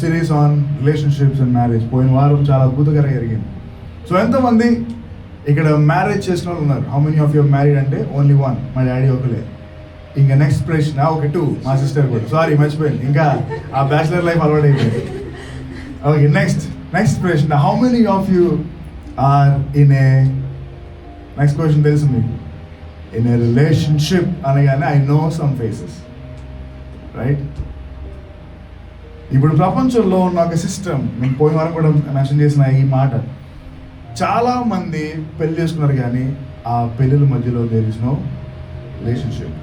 Series on relationships and marriage. పోయిన వారం చాలా అద్భుతంగా జరిగింది. సో ఎంతమంది ఇక్కడ మ్యారేజ్ చేసిన వాళ్ళు ఉన్నారు? How many of your married అంటే ఓన్లీ వన్, మా డాడీ ఒకలే. ఇంకా నెక్స్ట్ ప్రశ్న, ఓకే 2, మా సిస్టర్ కూడా. సారీ మర్చిపోయింది, ఇంకా ఆ బ్యాచిలర్ లైఫ్ అలవాటు అయిపోయింది. ఓకే, నెక్స్ట్ ప్రశ్న, how many of you are in a, next question తెలుసు మీకు, ఇన్ ఏ రిలేషన్షిప్ అనగానే I know some faces, right? ఇప్పుడు ప్రపంచంలో ఉన్న ఒక సిస్టమ్, నేను పోయిన వారం కూడా మెన్షన్ చేసిన ఈ మాట, చాలా మంది పెళ్లి చేసుకున్నారు కానీ ఆ పెళ్ళిళ్ళ మధ్యలో దేర్ ఇస్ నో రిలేషన్షిప్.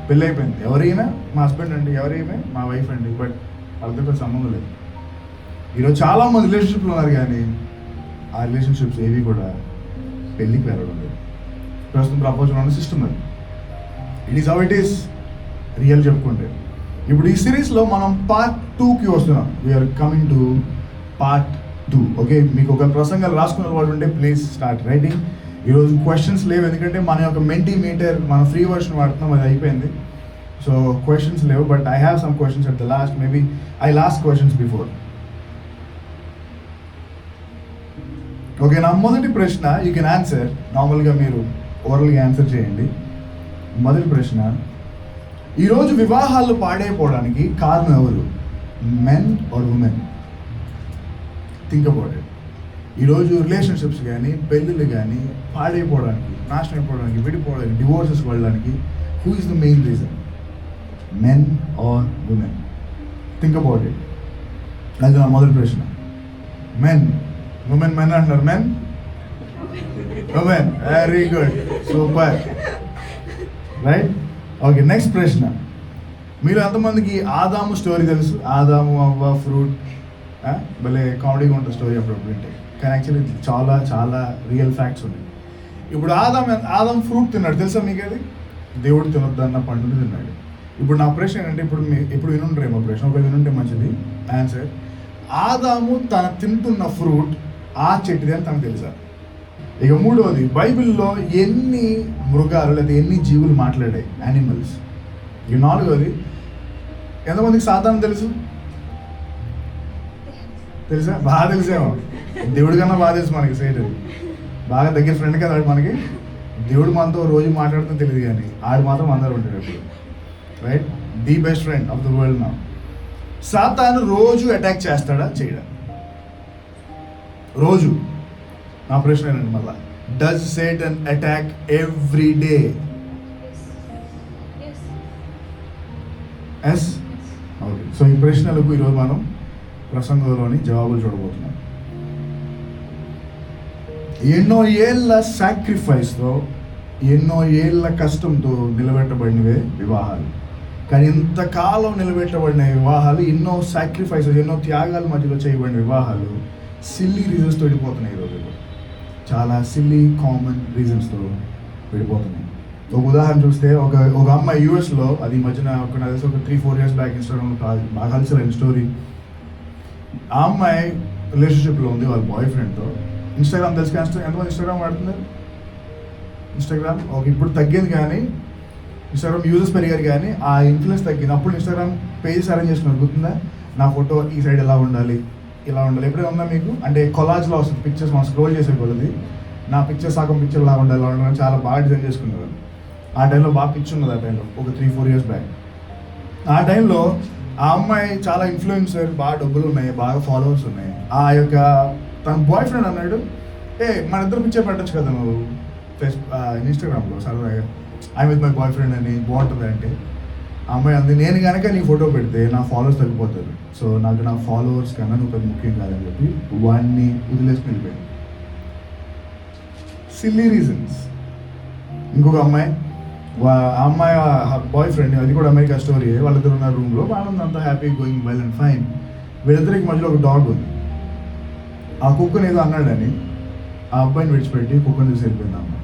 పెళ్ళి అయిపోయింది, ఎవరైనా మా హస్బెండ్ అండి, ఎవరైనా మా వైఫ్ అండి, బట్ వాళ్ళతో సంబంధం లేదు. ఈరోజు చాలామంది రిలేషన్షిప్లు ఉన్నారు కానీ ఆ రిలేషన్షిప్స్ ఏవి కూడా పెళ్ళికి వెళ్ళడం లేదు. ప్రస్తుతం ప్రపంచంలో ఉన్న సిస్టమ్ అది. It is how it is, real చెప్పుకుంటే. ఇప్పుడు ఈ సిరీస్లో మనం పార్ట్ 2కి వస్తున్నాం. We're coming to part 2. Okay, మీకు ఒక ప్రసంగాలు రాసుకున్న వాడు ఉంటే ప్లీజ్ స్టార్ట్ రైటింగ్. ఈరోజు క్వశ్చన్స్ లేవు, ఎందుకంటే మన యొక్క మెంటీమీటర్ మన ఫ్రీ వర్షన్ వాడుతున్నాం, అది అయిపోయింది. సో క్వశ్చన్స్ లేవు, but I have some questions at the last. Maybe I last questions before. Okay, నా మొదటి ప్రశ్న యూ కెన్ ఆన్సర్. నార్మల్గా మీరు ఓరల్గా ఆన్సర్ చేయండి. మొదటి ప్రశ్న, ఈరోజు వివాహాలు పాడైపోవడానికి కారణం ఎవరు? Men or women? Think about it. ఈరోజు రిలేషన్షిప్స్ కానీ పెళ్ళిళ్ళు కానీ పాడైపోవడానికి, నాశనం అయిపోవడానికి, విడిపోవడానికి, డివోర్సెస్ వెళ్ళడానికి who is the main reason? Men or women? Think about it. అది నా మొదటి ప్రశ్న. మెన్, ఉమెన్, మెన్ అంటున్నారు. Men, women, very good, super, right? Okay, next ప్రశ్న, మీరు ఎంతమందికి ఆదాము స్టోరీ తెలుసు? ఆదాము అవ్వ ఫ్రూట్, భలే కామెడీగా ఉంటుంది స్టోరీ అప్పుడప్పుడు వింటే, కానీ యాక్చువల్లీ చాలా చాలా రియల్ ఫ్యాక్ట్స్ ఉన్నాయి. ఇప్పుడు ఆదాం ఫ్రూట్ తిన్నాడు, తెలుసా మీకు? అది దేవుడు తినొద్దన్న పండుని తిన్నాడు. ఇప్పుడు నా ప్రశ్న ఏంటంటే, ఇప్పుడు వినుండ్రేమో ప్రశ్న, ఒక వినుంటే మంచిది ఆన్సర్. ఆదాము తన తింటున్న ఫ్రూట్ ఆ చెట్టుది అని తనకు తెలుసా? ఇక మూడవది, బైబిల్లో ఎన్ని మృగాలు లేదా ఎన్ని జీవులు మాట్లాడాయి? యానిమల్స్. ఇక నాలుగవది, ఎంతమందికి సాతాను తెలుసు? తెలుసా? బాగా తెలిసేమో, దేవుడి కన్నా బాగా తెలుసు మనకి. సైడ్ బాగా దగ్గర ఫ్రెండ్ కదా ఆడు మనకి. దేవుడు మనతో రోజు మాట్లాడుతూ తెలియదు కానీ ఆడు మాత్రం అందరూ ఉంటాడు ఎప్పుడు, right? The best friend of the world నా. సాతాను రోజు అటాక్ చేస్తాడా చేయడా? రోజు. నా ప్రశ్న ఏంటంటే మళ్ళా, does Satan attack every day? Yes. Okay, so ఈ ప్రశ్నలకు ఈరోజు మనం ప్రసంగంలోని జవాబులు చూడబోతున్నాం. ఎన్నో ఏళ్ళ సాక్రిఫైస్తో, ఎన్నో ఏళ్ళ కష్టంతో నిలబెట్టబడినవే వివాహాలు. కానీ ఇంతకాలం నిలబెట్టబడిన వివాహాలు, ఎన్నో సాక్రిఫైసెస్, ఎన్నో త్యాగాల మధ్యలో చేయబడిన వివాహాలు సిల్లీ రీజన్స్తో విడిపోతున్నాయి. ఈరోజు చాలా సిల్లీ కామన్ రీజన్స్తో విడిపోతున్నాయి. ఒక ఉదాహరణ చూస్తే, ఒక అమ్మాయి యూఎస్లో, అది మధ్యన ఒక 3-4 years బ్యాక్ ఇన్స్టాగ్రామ్లో బాగా కలిసిన స్టోరీ. ఆ అమ్మాయి రిలేషన్షిప్లో ఉంది వాళ్ళ బాయ్ ఫ్రెండ్తో. ఇన్స్టాగ్రామ్ తెలుసు కానీ ఎంతమంది ఇన్స్టాగ్రామ్ వాడుతున్నారు? ఇన్స్టాగ్రామ్ ఓకే, ఇప్పుడు తగ్గింది కానీ ఇన్స్టాగ్రామ్ యూజర్స్ పెరిగారు కానీ ఆ ఇన్ఫ్లుయెన్స్ తగ్గింది. అప్పుడు ఇన్స్టాగ్రామ్ పేజెస్ అరేంజ్ చేస్తున్నారు, గుర్తుందా? నా ఫోటో ఈ సైడ్ ఎలా ఉండాలి, ఇలా ఉండాలి. ఎప్పుడైనా ఉందా మీకు? అంటే కొలాజ్లో వస్తుంది పిక్చర్స్, మనం స్క్రోల్ చేసే కొలది నా పిక్చర్ సగం పిక్చర్ ఇలా ఉండాలి, ఇలా ఉండాలని చాలా బాగా డిజైన్ చేసుకునేవారు. ఆ టైంలో బాగా పిక్చర్ ఉన్నది. ఆ టైంలో ఒక 3-4 years బ్యాక్. ఆ టైంలో ఆ అమ్మాయి చాలా ఇన్ఫ్లుయెన్సర్, బాగా డబ్బులు ఉన్నాయి, బాగా ఫాలోవర్స్ ఉన్నాయి. ఆ యొక్క తన బాయ్ ఫ్రెండ్ అన్నాడు, మన ఇద్దరు పిక్చర్ పెట్టచ్చు కదా నువ్వు ఇన్స్టాగ్రామ్లో సరదాగా, I with my boy friend అని, బాగుంటుంది అంటే. ఆ అమ్మాయి అంది, నేను కనుక నీ ఫోటో పెడితే నా ఫాలోవర్స్ తగ్గిపోతారు, సో నాకు నా ఫాలోవర్స్ కన్నా నువ్వు పెద్ద ముఖ్యం కాదని చెప్పి వాడిని వదిలేసుకుని వెళ్ళిపోయాడు. Silly reasons. ఇంకొక అమ్మాయి, ఆ అమ్మాయి బాయ్ ఫ్రెండ్, అది కూడా అమెరికా స్టోరీ. వాళ్ళిద్దరు ఉన్న రూమ్లో వాళ్ళంతా అంతా happy, going well and fine. వీళ్ళిద్దరికి మధ్యలో ఒక డాగ్ ఉంది. ఆ కుక్కని ఏదో అన్నాడని ఆ అబ్బాయిని విడిచిపెట్టి కుక్కని తీసి వెళ్ళిపోయింది అమ్మాయి.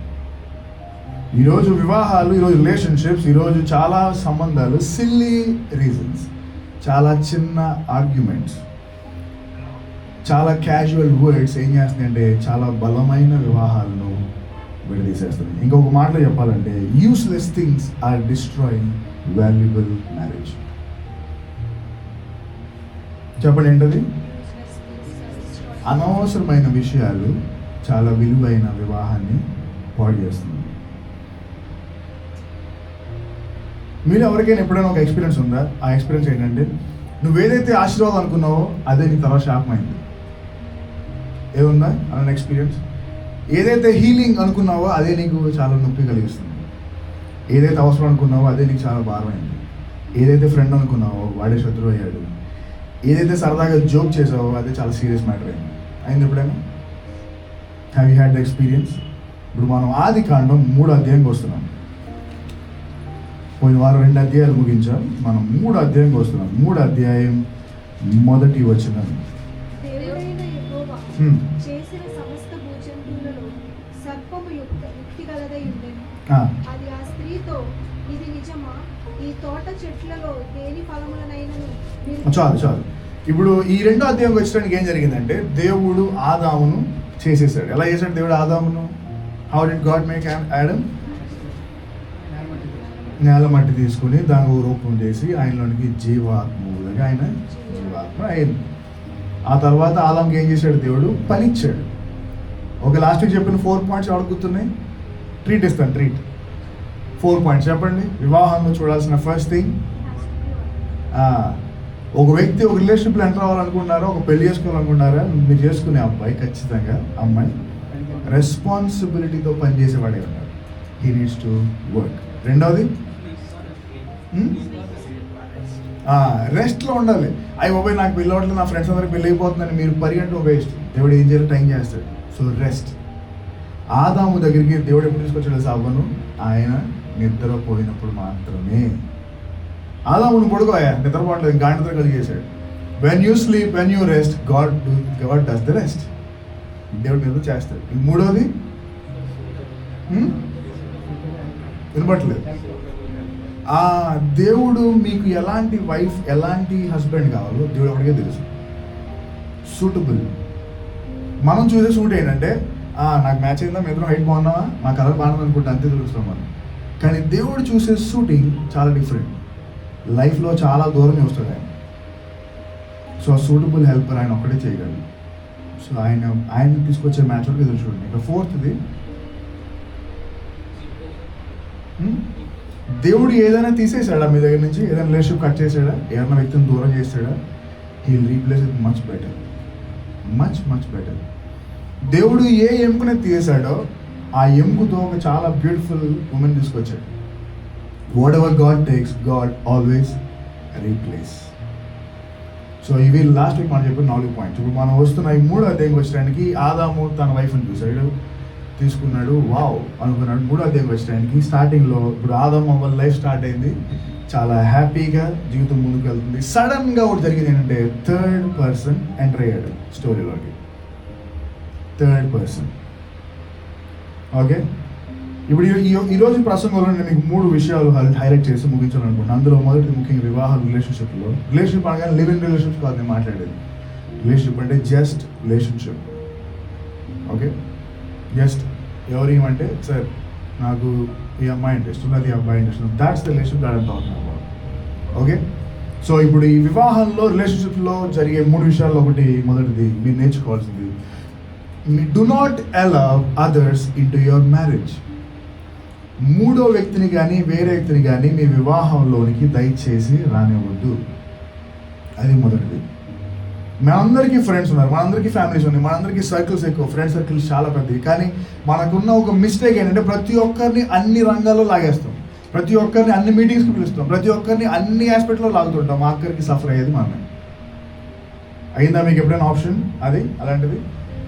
ఈరోజు వివాహాలు, ఈరోజు రిలేషన్షిప్స్, ఈరోజు చాలా సంబంధాలు సిల్లీ రీజన్స్, చాలా చిన్న ఆర్గ్యుమెంట్స్, చాలా క్యాజువల్ వర్డ్స్ ఏం చేస్తున్నాయంటే చాలా బలమైన వివాహాలను విడదీసేస్తుంది. ఇంకొక మాటలో చెప్పాలంటే, useless things are destroying valuable marriage. చెప్పండి ఏంటది? అనవసరమైన విషయాలు చాలా విలువైన వివాహాన్ని పాడు చేస్తుంది. మీరు ఎవరికైనా ఎప్పుడైనా ఒక ఎక్స్పీరియన్స్ ఉందా? ఆ ఎక్స్పీరియన్స్ ఏంటంటే, నువ్వేదైతే ఆశీర్వాదం అనుకున్నావో అదే నీ తర్వాత శాపమైంది. ఏముందా అలాంటి ఎక్స్పీరియన్స్? ఏదైతే హీలింగ్ అనుకున్నావో అదే నీకు చాలా నొప్పి కలిగిస్తుంది. ఏదైతే అవసరం అనుకున్నావో అదే నీకు చాలా భారమైంది. ఏదైతే ఫ్రెండ్ అనుకున్నావో వాడే శత్రువు అయ్యాడు. ఏదైతే సరదాగా జోక్ చేసావో అదే చాలా సీరియస్ మ్యాటర్ అయింది ఎప్పుడైనా? Have you had the experience? ఇప్పుడు మనం ఆదికాండం 3వ అధ్యాయంకి వస్తున్నాం. పోయిన వారం 2 అధ్యాయాలు ముగించాం. మనం 3వ అధ్యాయంకి వస్తున్నాం. 3వ అధ్యాయం 1వ వచనం. దేవుడైన యెహోవా చేసిన సమస్త భూజంతువులలో సర్పము యుక్తి గలదై ఉండెను. అది ఆ స్త్రీతో, ఇది నిజమా? ఈ తోట చెట్లలో దేని ఫలములనైనను చాలు. ఇప్పుడు ఈ 2వ అధ్యాయంకి వచ్చడానికి ఏం జరిగిందంటే, దేవుడు ఆదామును చేసేసాడు. ఎలా చేశాడు దేవుడు ఆదామును? How did God make Adam? నేల మట్టి తీసుకుని దాని రూపం చేసి ఆయనలోనికి జీవాత్మగా ఆయన జీవాత్మ అయింది. ఆ తర్వాత ఆదాంకి ఏం చేశాడు దేవుడు? పనిచ్చాడు. ఒక లాస్ట్ వీక్ చెప్పిన 4 పాయింట్స్ అడుగుతున్నాయి. ట్రీట్ ఇస్తాను. 4 పాయింట్స్ చెప్పండి. వివాహంలో చూడాల్సిన ఫస్ట్ థింగ్, ఒక వ్యక్తి ఒక రిలేషన్షిప్లో ఎంటర్ అవ్వాలనుకున్నారా, ఒక పెళ్లి చేసుకోవాలనుకున్నారా, మీరు చేసుకునే అబ్బాయి ఖచ్చితంగా అమ్మాయి రెస్పాన్సిబిలిటీతో పనిచేసేవాడే ఉన్నారు. He needs to work. రెండవది రెస్ట్లో ఉండాలి. అయ్యి బాబాయ్ నాకు పెళ్ళి అవ్వట్లేదు, నా ఫ్రెండ్స్ అందరికి పెళ్ళి అయిపోతుందని మీరు పరిగెట్టడం వేస్ట్. దేవుడు ఏం చేయాలి? టైం చేస్తాడు. So rest. ఆదాము దగ్గరికి దేవుడు ఎప్పుడు తీసుకొచ్చాడు? అవ్వను ఆయన నిద్రపోయినప్పుడు మాత్రమే. ఆదామును పడుకోయా, నిద్రపోవట్లేదు, ఇంకా నిద్ర కలిగేశాడు. When you sleep, when you rest, God does the rest. దేవుడు నిద్ర చేస్తాడు. 3వది వినపట్లేదు. దేవుడు మీకు ఎలాంటి వైఫ్, ఎలాంటి హస్బెండ్ కావాలో దేవుడు ఒకటికే తెలుసు. సూటబుల్. మనం చూసే సూట్ ఏంటంటే, నాకు మ్యాచ్ అయిందా, మీ ఇద్దరం హైట్ బాగున్నావా, నా కలర్ బాగుంది అనుకుంటే అంతే తెలుస్తాం మనం. కానీ దేవుడు చూసే షూటింగ్ చాలా డిఫరెంట్. లైఫ్లో చాలా దూరం చూస్తాడు ఆయన. సో సూటబుల్ హెల్పర్ ఆయన ఒక్కడే చేయగలడు. సో ఆయన తీసుకొచ్చే మ్యాచ్ వరకు ఎదురు చూడండి. ఇక 4థది, దేవుడు ఏదైనా తీసేసాడా మీ దగ్గర నుంచి? ఏదైనా రిలేషన్షిప్ కట్ చేసాడా? ఏదైనా వ్యక్తిని దూరం చేసాడా? He will replace it much better. దేవుడు ఏ ఎముకనే తీసాడో ఆ ఎముకతో ఒక చాలా బ్యూటిఫుల్ ఉమెన్ తీసుకొచ్చాడు. Whatever God takes, God always replace. So ఇవి లాస్ట్ వీక్ మనం చెప్పిన 4 పాయింట్స్. ఇప్పుడు మనం వస్తున్న ఈ 3వ అధ్యాయంకి వచ్చడానికి, ఆదాము తన వైఫ్ని చూశాడు, తీసుకున్నాడు, వావ్ అనుకున్నాడు. 3వ అధ్యాయంకి వచ్చడానికి స్టార్టింగ్లో ఇప్పుడు ఆదాము వాళ్ళ లైఫ్ స్టార్ట్ అయింది, చాలా హ్యాపీగా జీవితం ముందుకు వెళ్తుంది. సడన్గా ఒకటి జరిగింది ఏంటంటే, 3rd పర్సన్ ఎంటర్ అయ్యాడు స్టోరీలోకి. 3rd person. ఓకే, ఇప్పుడు ఈరోజు ప్రసంగంలో నేను మీకు 3 విషయాలు హైలైట్ చేసి ముగించాలనుకుంటున్నాను. అందులో మొదటి ముఖ్యంగా వివాహ రిలేషన్షిప్లో, రిలేషన్షిప్ అనగానే లివ్ ఇన్ రిలేషన్షిప్ కాదు నేను మాట్లాడేది. రిలేషన్షిప్ అంటే జస్ట్ రిలేషన్షిప్. ఓకే, జస్ట్ ఎవరు ఏమంటే, సార్ నాకు ఈ అమ్మాయి ఇంట్రెస్ట్ ఉన్నది, ఈ అబ్బాయి ఇంట్రెస్ట్ ఉంది, that's the relationship that I'm talking about. Okay, so ఇప్పుడు ఈ వివాహంలో రిలేషన్షిప్లో జరిగే 3 విషయాల్లో ఒకటి, మొదటిది మీరు నేర్చుకోవాల్సింది, do not allow others into your marriage. 3వ వ్యక్తిని కానీ వేరే వ్యక్తిని కానీ మీ వివాహంలోనికి దయచేసి రానివ్వద్దు. అది మొదటిది. మనందరికీ ఫ్రెండ్స్ ఉన్నారు, మనందరికీ ఫ్యామిలీస్ ఉన్నాయి, మనందరికీ సర్కిల్స్ ఎక్కువ, ఫ్రెండ్ సర్కిల్స్ చాలా పెద్దవి. కానీ మనకున్న ఒక మిస్టేక్ ఏంటంటే, ప్రతి ఒక్కరిని అన్ని రంగాల్లో లాగేస్తాం, ప్రతి ఒక్కరిని అన్ని మీటింగ్స్కి పిలుస్తాం, ప్రతి ఒక్కరిని అన్ని ఆస్పెక్ట్లో లాగుతుంటాం. ఆఖరికి సఫర్ అయ్యేది మనమే. అయిందా మీకు ఎప్పుడైనా ఆప్షన్ అది అలాంటిది?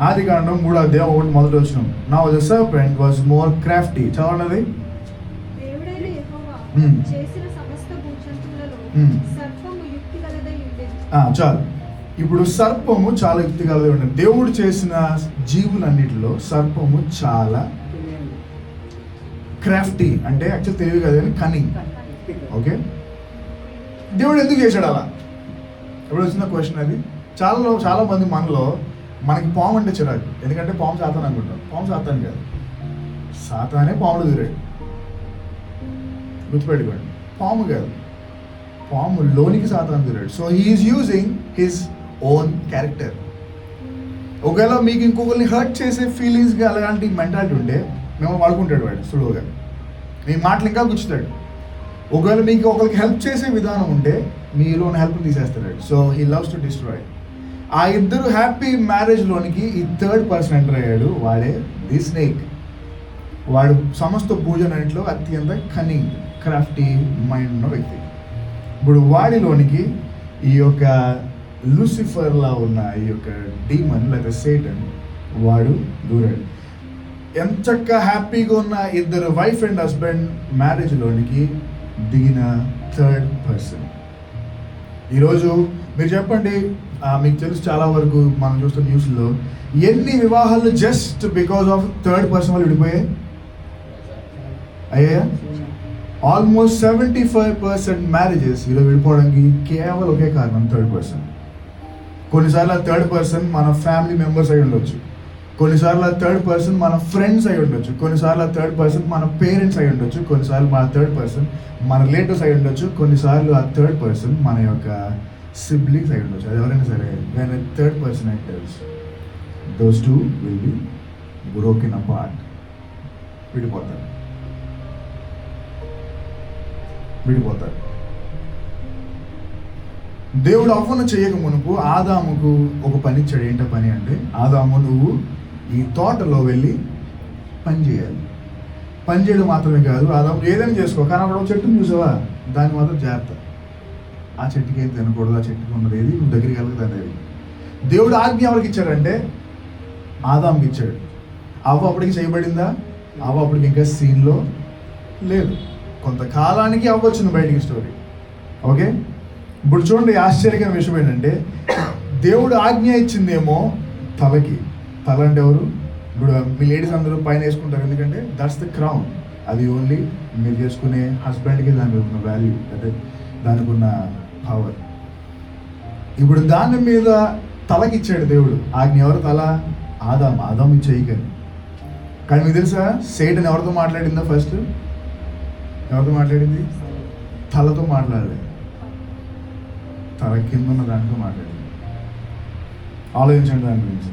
ఆదికాండం 3వ అధ్యాయం 1 మొదటి వచనం. Now the serpent was more Crafty. చదవండి. దేవుడైన యెహోవా చేసిన సమస్త భూజంతువులలో సర్పము యుక్తి గలదై ఉండెను. చాలు. ఇప్పుడు సర్పము చాలా యుక్తి గలదై ఉండేది. దేవుడు చేసిన జీవులన్నిటిలో సర్పము చాలా క్రాఫ్టీ, అంటే యాక్చువల్ తెలివి కాదు కానీ కనింగ్. ఓకే, దేవుడు ఎందుకు చేశాడు అలా? ఎప్పుడు వచ్చిన క్వశ్చన్ అది. చాలా మంది మనకి పాము అంటే చిరాకు. ఎందుకంటే పాము సాతాను అనుకుంటాం. పాము సాతాను కాదు, సాతానే పాములు దూరాడు. గుర్తుపెట్టుకోండి, పాము కాదు, పాము లోనికి సాతాను దూరాడు. So he is using his own character. ఒకవేళ మీకు ఇంకొకరిని హర్ట్ చేసే ఫీలింగ్స్గా అలాంటి మెంటాలిటీ ఉంటే మేము వాడుకుంటాడు వాడు సులువుగా, మీ మాటలు ఇంకా గుచ్చుతాడు. ఒకవేళ మీకు ఒకరికి హెల్ప్ చేసే విధానం ఉంటే మీలోని హెల్ప్ తీసేస్తాడు. So he loves to destroy. ఆ ఇద్దరు హ్యాపీ మ్యారేజ్లోనికి ఈ థర్డ్ పర్సన్ ఎంటర్ అయ్యాడు, వాడే ది స్నేక్. వాడు సమస్త భోజనంలో అత్యంత కన్నింగ్, క్రాఫ్టీ మైండ్ ఉన్న వ్యక్తి. ఇప్పుడు వాడిలోనికి ఈ యొక్క లూసిఫర్లా ఉన్న ఈ యొక్క డీమన్ లేదా సేటన్ వాడు దూరాడు. ఎంచక్క హ్యాపీగా ఉన్న ఇద్దరు వైఫ్ అండ్ హస్బెండ్ మ్యారేజ్లోనికి దిగిన థర్డ్ పర్సన్. ఈరోజు మీరు చెప్పండి, మీకు తెలుసు చాలా వరకు మనం చూస్తున్న న్యూస్లో ఎన్ని వివాహాలు just because of third person వాళ్ళు విడిపోయాయి అయ్యా. ఆల్మోస్ట్ 75% మ్యారేజెస్ ఈరోజు విడిపోవడానికి కేవలం ఒకే కారణం, థర్డ్ పర్సన్. కొన్నిసార్లు ఆ థర్డ్ పర్సన్ మన ఫ్యామిలీ మెంబర్స్ అయి ఉండొచ్చు, కొన్నిసార్లు ఆ థర్డ్ పర్సన్ మన ఫ్రెండ్స్ అయి ఉండొచ్చు, కొన్నిసార్లు ఆ థర్డ్ పర్సన్ మన పేరెంట్స్ అయి ఉండొచ్చు, కొన్నిసార్లు మన థర్డ్ పర్సన్ మన రిలేటివ్స్ అయి ఉండొచ్చు, కొన్నిసార్లు ఆ థర్డ్ పర్సన్ మన యొక్క సిబ్లింగ్స్ అయి ఉండొచ్చు. అది ఎవరైనా సరే, when a third person enters, those two will be broken apart. విడిపోతారు. దేవుడు అవ్వను చేయక మునుపు ఆదాముకు ఒక పని ఇచ్చాడు. ఏంటో పని అంటే, ఆదాము నువ్వు ఈ తోటలో వెళ్ళి పని చేయాలి. పని చేయడం మాత్రమే కాదు, ఆదాము ఏదైనా చేసుకో, కానీ అక్కడ ఒక చెట్టును చూసావా, దాన్ని మాత్రం జాగ్రత్త. ఆ చెట్టుకి ఏం తినకూడదు, ఆ చెట్టుకి ఉన్నది ఏది నువ్వు దగ్గరికి వెళ్ళదు. దేవుడు ఆజ్ఞ ఎవరికి ఇచ్చాడంటే ఆదాముకి ఇచ్చాడు. అవ్వ అప్పటికి చేయబడిందా? అవ్వ అప్పటికి ఇంకా సీన్లో లేదు. కొంతకాలానికి అవ్వ వచ్చింది బయటికి స్టోరీ. ఓకే, ఇప్పుడు చూడండి ఆశ్చర్యకరమైన విషయం ఏంటంటే, దేవుడు ఆజ్ఞ ఇచ్చిందేమో తలకి. తల అంటే ఎవరు? ఇప్పుడు మీ లేడీస్ అందరూ పైన వేసుకుంటారు, ఎందుకంటే దట్స్ ద క్రౌన్. అది ఓన్లీ మీరు చేసుకునే హస్బెండ్కి దానికి ఉన్న వాల్యూ, అంటే దానికి ఉన్న పవర్. ఇప్పుడు దాని మీద తలకి ఇచ్చాడు దేవుడు ఆజ్ఞ. ఎవరు తల? ఆదాము చేయకని. కానీ మీకు తెలుసా, సేటన్ ఎవరితో మాట్లాడిందో? ఫస్ట్ ఎవరితో మాట్లాడింది? తలతో మాట్లాడలేదు, తల కింద ఉన్న దాంట్లో మాట్లాడింది. ఆలోచించండి దాని గురించి.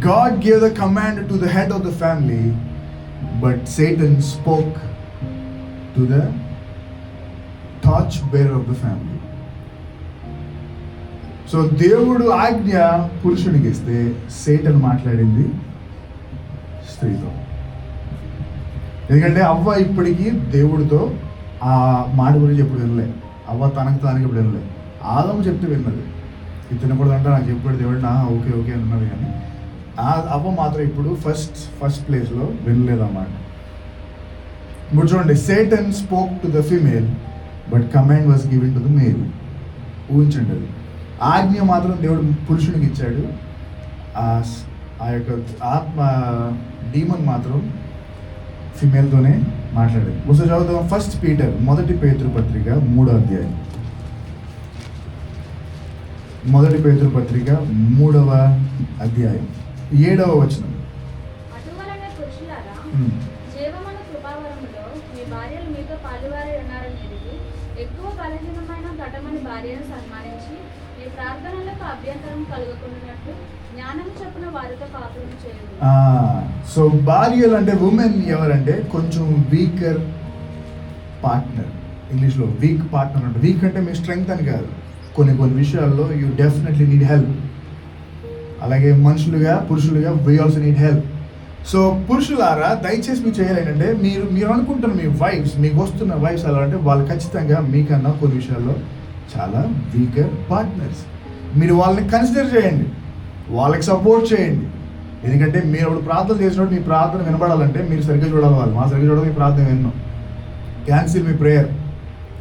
God gave the command to the head of the family, but Satan spoke to the torch bearer of the family. So దేవుడు ఆజ్ఞ పురుషునికి ఇస్తే సేటన్ మాట్లాడింది స్త్రీతో. ఎందుకంటే అవ్వ ఇప్పటికీ దేవుడితో ఆ మాట గురించి ఎప్పుడు వినలే. అవ్వ తనకు ఇప్పుడు వినలే. ఆదాము చెప్తే విన్నది, ఇది తినకూడదంటే నాకు చెప్పాడు దేవుడు, ఓకే ఓకే అన్నది. కానీ అవ్వ మాత్రం ఇప్పుడు ఫస్ట్ ప్లేస్లో వినలేదన్నమాట. ఇప్పుడు చూడండి, Satan spoke to the female but command was given to the male. ఊహించండి, అది ఆజ్ఞ మాత్రం దేవుడు పురుషునికి ఇచ్చాడు. ఆ యొక్క ఆత్మ డీమన్ మాత్రం ఫిమేల్తోనే మాట్లాడేది. ఒకసారి చదువుతాం. 1 పీటర్, 1 పేతురు పత్రిక 3వ అధ్యాయం. 1 పేతురు పత్రిక 3వ అధ్యాయం 7వ వచనం. అటువలనే పురుషులారా, జీవమున కృపావరములో మీ భార్యలు మీతో పాలువారై ఉన్నారని ఎరిగి, ఎక్కువ బలహీనమైన ఘటమని భార్యను సన్మానించి, మీ ప్రార్థనలకు అభ్యంతరం కలుగకున్నట్లు జ్ఞానం చొప్పున వారితో కాపురం చేయండి. సో భార్యలు అంటే ఉమెన్ ఎవరంటే కొంచెం వీకర్ పార్ట్నర్. ఇంగ్లీష్లో వీక్ పార్ట్నర్ అంటే, వీక్ అంటే మీ స్ట్రెంగ్త్ అని కాదు, కొన్ని విషయాల్లో యూ డెఫినెట్లీ నీడ్ హెల్ప్. అలాగే మనుషులుగా, పురుషులుగా we also need help. So పురుషులారా, దయచేసి మీరు చేయాలి ఏంటంటే, మీరు అనుకుంటున్న మీ వైఫ్స్, మీకు వస్తున్న వైఫ్స్ ఎలా అంటే, వాళ్ళు ఖచ్చితంగా మీకన్నా కొన్ని విషయాల్లో చాలా వీకర్ పార్ట్నర్స్. మీరు వాళ్ళని కన్సిడర్ చేయండి, వాళ్ళకి సపోర్ట్ చేయండి. ఎందుకంటే మీరు అప్పుడు ప్రార్థన చేసినప్పుడు మీ ప్రార్థన వినపడాలంటే మీరు సరిగ్గా చూడాలి. వాళ్ళు మా సరిగ్గా చూడాలి, మీ ప్రార్థన విన్నాం. క్యాన్సిల్ మీ ప్రేయర్,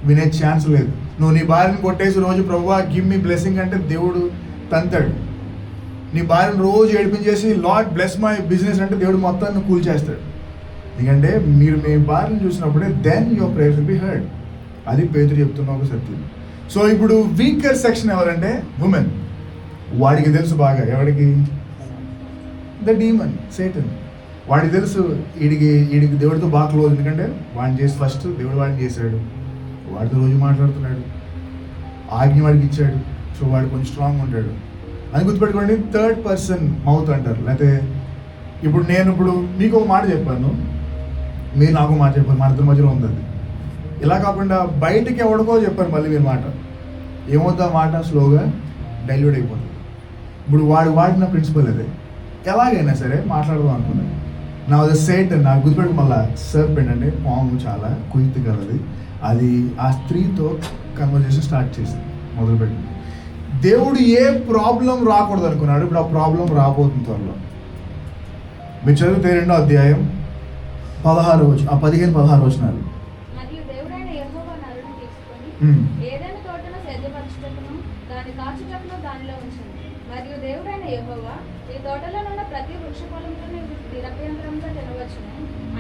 వినే ఛాన్స్ లేదు. నువ్వు నీ భార్యను కొట్టేసి రోజు ప్రభువా గివ్ మీ బ్లెస్సింగ్ అంటే దేవుడు తంతాడు. నీ భార్యను రోజు ఏడిపించేసి లార్డ్ బ్లెస్ మై బిజినెస్ అంటే దేవుడు మొత్తాన్ని కూల్ చేస్తాడు. ఎందుకంటే మీరు మీ భార్యను చూసినప్పుడే then your prayers will be heard. అది పేతురు చెప్తున్న ఒక సత్యం. సో ఇప్పుడు వీకర్ సెక్షన్ ఎవరంటే ఉమెన్. వాడికి తెలుసు బాగా, ఎవరికి? The demon, Satan. వాడికి తెలుసు వీడికి దేవుడితో బాగా క్లోజ్. ఎందుకంటే వాడిని చేసి ఫస్ట్ దేవుడు వాడిని చేశాడు, వాడితో రోజు మాట్లాడుతున్నాడు, ఆజ్ఞ వాడికి ఇచ్చాడు. సో వాడు కొంచెం స్ట్రాంగ్ ఉంటాడు. అని గుర్తుపెట్టుకోండి. థర్డ్ పర్సన్ మౌత్ అంటారు. లేకపోతే ఇప్పుడు మీకు ఒక మాట చెప్పాను, మీరు నాకు మాట చెప్పారు, మన ఇద్దరి మధ్యలో ఉంది అది. ఇలా కాకుండా బయటికి ఎవడికో చెప్పారు మళ్ళీ మీరు మాట, ఏమవుతా మాట స్లోగా డైల్యూట్ అయిపోతుంది. ఇప్పుడు వాడిన ప్రిన్సిపల్ అదే, ఎలాగైనా సరే మాట్లాడదాం అనుకున్నాను. నా అది సేట్ నాకు గుర్తుపెట్టుకు మళ్ళీ సర్పెంట్ అంటే పాము చాలా కుయిత్ కలది, అది ఆ స్త్రీతో కన్వర్జేషన్ స్టార్ట్ చేసింది, మొదలుపెట్టింది. దేవుడు ఏ ప్రాబ్లం రాకూడదు అనుకున్నాడు, ఇప్పుడు ఆ ప్రాబ్లం రాబోతుంది త్వరలో. మీరు చదివితే 2వ అధ్యాయం 15-16 వచనాలు. మరియు దేవుడైన యెహోవా నరుని తీసుకొని ఏదైనా తోటను సేద్యపరచుటకును దాని కాచుటకును దానిలో ఉంచింది. మరియు దేవుడైన యెహోవా ఈ తోటలో ఉన్న ప్రతి వృక్ష ఫలమును నీవు నిరభ్యంతరంగా తినవచ్చును,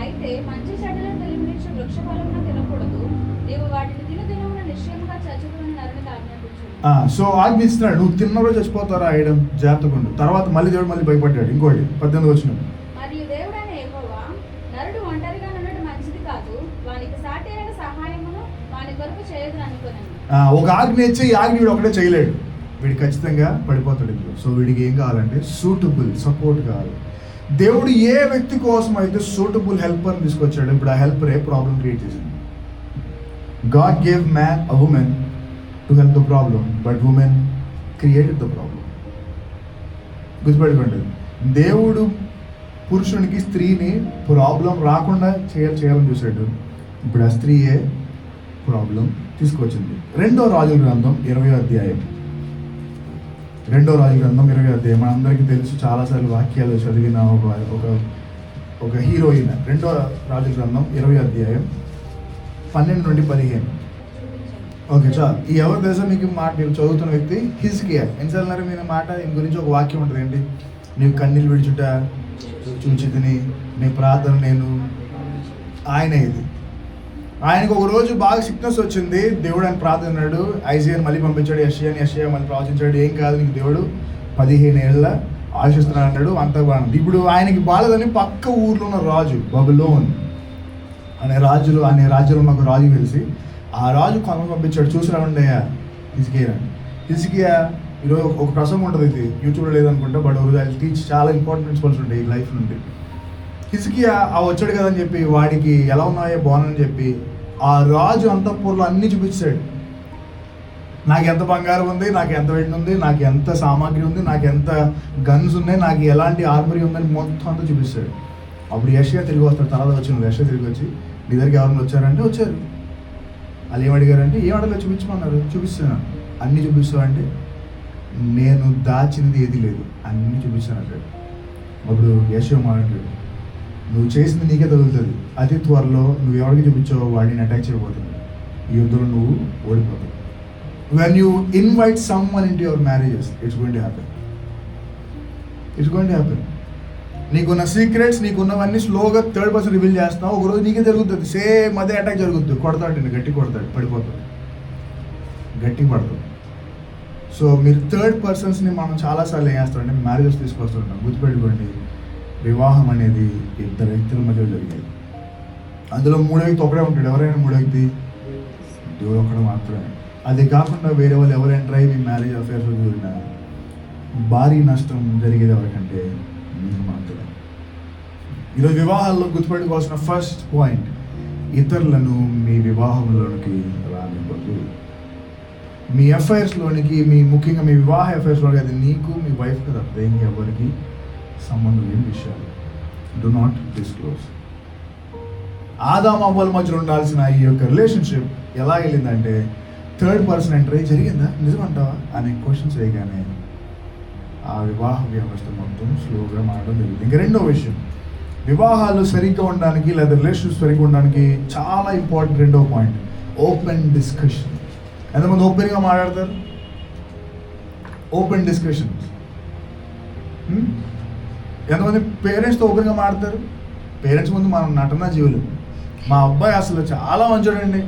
అయితే మంచి చెడ్డలను తెలియనిచ్చు వృక్ష ఫలమును తినకూడదు, నీవు వాటిని దినమున నిశ్చయముగా చచ్చుకుని నరునికి ఆజ్ఞాపించును. సో ఆజ్ఞిస్తున్నాడు, నువ్వు తిన్న రోజు చచ్చిపోతారా ఆయడం జాగ్రత్తగా ఉండు. తర్వాత మళ్ళీ దేవుడు మళ్ళీ భయపడ్డాడు. ఇంకోటి 18 వచనం. మరియు దేవుడైన యెహోవా నరుడు ఒంటరిగా ఉండడం మంచిది కాదు, వానికి సాటి అయిన సహాయమును వాని కొరకు చేయదు అనుకున్నాను. ఒక ఆజ్ఞ ఇచ్చి ఈ ఆజ్ఞ వీడు ఒకటే చేయలేడు, వీడు ఖచ్చితంగా పడిపోతాడు ఇప్పుడు. సో వీడికి ఏం కావాలంటే సూటబుల్ సపోర్ట్ కావాలి. దేవుడు ఏ వ్యక్తి కోసం అయితే సూటబుల్ హెల్పర్ తీసుకొచ్చాడు, ఇప్పుడు ఆ హెల్పర్ ఏ ప్రాబ్లం క్రియేట్ చేసింది. God gave man a women to help the problem, but women created the problem. గుర్తుపెట్టుకోండి, దేవుడు పురుషునికి స్త్రీని ప్రాబ్లం రాకుండా చేయాలని చూశాడు, ఇప్పుడు ఆ స్త్రీయే ప్రాబ్లం తీసుకొచ్చింది. 2వ రాజుల గ్రంథం 20వ అధ్యాయం. 2వ రాజుల గ్రంథం 20వ అధ్యాయం మనందరికీ తెలుసు, చాలాసార్లు వాక్యాలు చదివిన ఒక హీరోయిన్. 2వ రాజుల గ్రంథం 20వ అధ్యాయం 12-15. ఓకే చాలు. ఈ ఎవరు తెలుసా మీకు మాట, మీరు చదువుతున్న వ్యక్తి హిజ్కియా. ఎన్నిసార్లు మీరు మాట దీని గురించి ఒక వాక్యం ఉంటుంది ఏంటి, నీవు కన్నీళ్ళు విడిచుట చూచితిని, నీ ప్రార్థన నేను. ఆయన ఇది ఆయనకు ఒక రోజు బాగా సిక్నెస్ వచ్చింది, దేవుడు ఆయన ప్రార్థనాడు, ఐజియాని మళ్ళీ పంపించాడు, యెషయా మళ్ళీ ప్రవచించాడు, ఏం కాదు నీకు దేవుడు 15 ఏళ్ళ ఆశిస్తున్నాడు అన్నాడు. అంత బాగుంది. ఇప్పుడు ఆయనకి బాలేదని పక్క ఊర్లో ఉన్న రాజు బబులోన్ అనే రాజ్యంలో ఉన్న ఒక రాజు తెలిసి ఆ రాజు కొంత పంపించాడు, చూసి రావండి హిజ్కియా. ఈరోజు ఒక ప్రసంగం ఉంటుంది, ఇది యూట్యూబ్లో లేదనుకుంటా, బట్ ఒకరోజు టీచ్ చాలా ఇంపార్టెంట్ ప్రిన్సిపల్స్ ఉంటాయి ఈ లైఫ్ నుండి. హిజ్కియా వచ్చాడు కదని చెప్పి వాడికి ఎలా ఉన్నాయో బాగుందని చెప్పి ఆ రాజు అంతఃపురంలో అన్నీ చూపించాడు. నాకు ఎంత బంగారం ఉంది, నాకు ఎంత వెయిట్ ఉంది, నాకు ఎంత సామాగ్రి ఉంది, నాకు ఎంత గన్స్ ఉన్నాయి, నాకు ఎలాంటి ఆర్మరీ ఉందని మొత్తం అంతా చూపిస్తాడు. అప్పుడు యెషయా తిరిగి వస్తాడు, తర్వాత వచ్చిన యెషయా తిరిగి వచ్చి నీ దగ్గరికి ఎవరైనా వచ్చారంటే వచ్చారు, వాళ్ళు ఏమడిగారంటే ఏం అడగలేదు, చూపించమన్నారు, చూపిస్తున్నాను. అన్నీ చూపిస్తావంటే నేను దాచినది ఏది లేదు, అన్నీ చూపిస్తాను అంటాడు. అప్పుడు యెషయా మాట్లాడాడు, నువ్వు చేసింది నీకే తగులుతుంది, అతి త్వరలో నువ్వు ఎవరికి చూపించావో వాడిని అటాక్ చేయబోతున్నావు, ఈ యుద్ధంలో నువ్వు ఓడిపోతావు. When you invite someone into your marriages, it's going to happen. It's going to happen. నీకున్న సీక్రెట్స్, నీకున్నవన్నీ స్లోగా థర్డ్ పర్సన్ రివీల్ చేస్తావు, ఒకరోజు నీకే జరుగుతుంది, సేమ్ అదే అటాక్ జరుగుతుంది, కొడతాడు నేను, గట్టి కొడతాడు, పడిపోతాడు, గట్టి పడతాడు. సో మీరు థర్డ్ పర్సన్స్ని మనం చాలాసార్లు ఏం చేస్తామంటే మ్యారేజెస్ తీసుకొస్తుంటాం. గుర్తుపెట్టుకోండి, వివాహం అనేది 2 వ్యక్తుల మధ్య జరిగేది. అందులో 3వ వ్యక్తి ఒకడే ఉంటాడు. ఎవరైనా 3వ వ్యక్తి దేవుడు ఒకడు మాత్రమే. అది కాకుండా వేరే వాళ్ళు ఎవరు ఎంటర్ అయ్యి మీ మ్యారేజ్ అఫేర్స్ చూసినా భారీ నష్టం జరిగేది ఎవరికంటే మీకు మాత్రమే. ఈరోజు వివాహాల్లో గుర్తుపెట్టుకోవాల్సిన ఫస్ట్ పాయింట్, ఇతరులను మీ వివాహంలోనికి రానివ్వద్దు. మీ అఫైర్స్లోనికి, ముఖ్యంగా మీ వివాహ అఫైర్స్లోనికి, అది నీకు మీ వైఫ్కి తప్ప ఇంకెవరికి సంబంధం లేని విషయాలు. Do not disclose. ఆదాము అవ్వల మధ్యలో ఉండాల్సిన ఈ యొక్క రిలేషన్షిప్ ఎలా వెళ్ళిందంటే థర్డ్ పర్సన్ ఎంటర్ అయ్యి జరిగిందా, నిజమంటావా అనే క్వశ్చన్స్ వేయగానే ఆ వివాహ వ్యవస్థ మొత్తం స్లోగా మారడం జరిగింది. ఇంకా 2వ విషయం, వివాహాలు సరిగ్గా ఉండడానికి లేదా రిలేషన్షిప్ సరిగ్గా ఉండడానికి చాలా ఇంపార్టెంట్ 2వ పాయింట్, ఓపెన్ డిస్కషన్. ఎంతమంది ఓపెన్గా మాట్లాడతారు? Open discussions. ఎంతమంది పేరెంట్స్తో ఓపెన్గా మాట్లాడతారు? పేరెంట్స్ ముందు మనం నటనా జీవులు. మా అబ్బాయి అసలు చాలా మంచోడండి,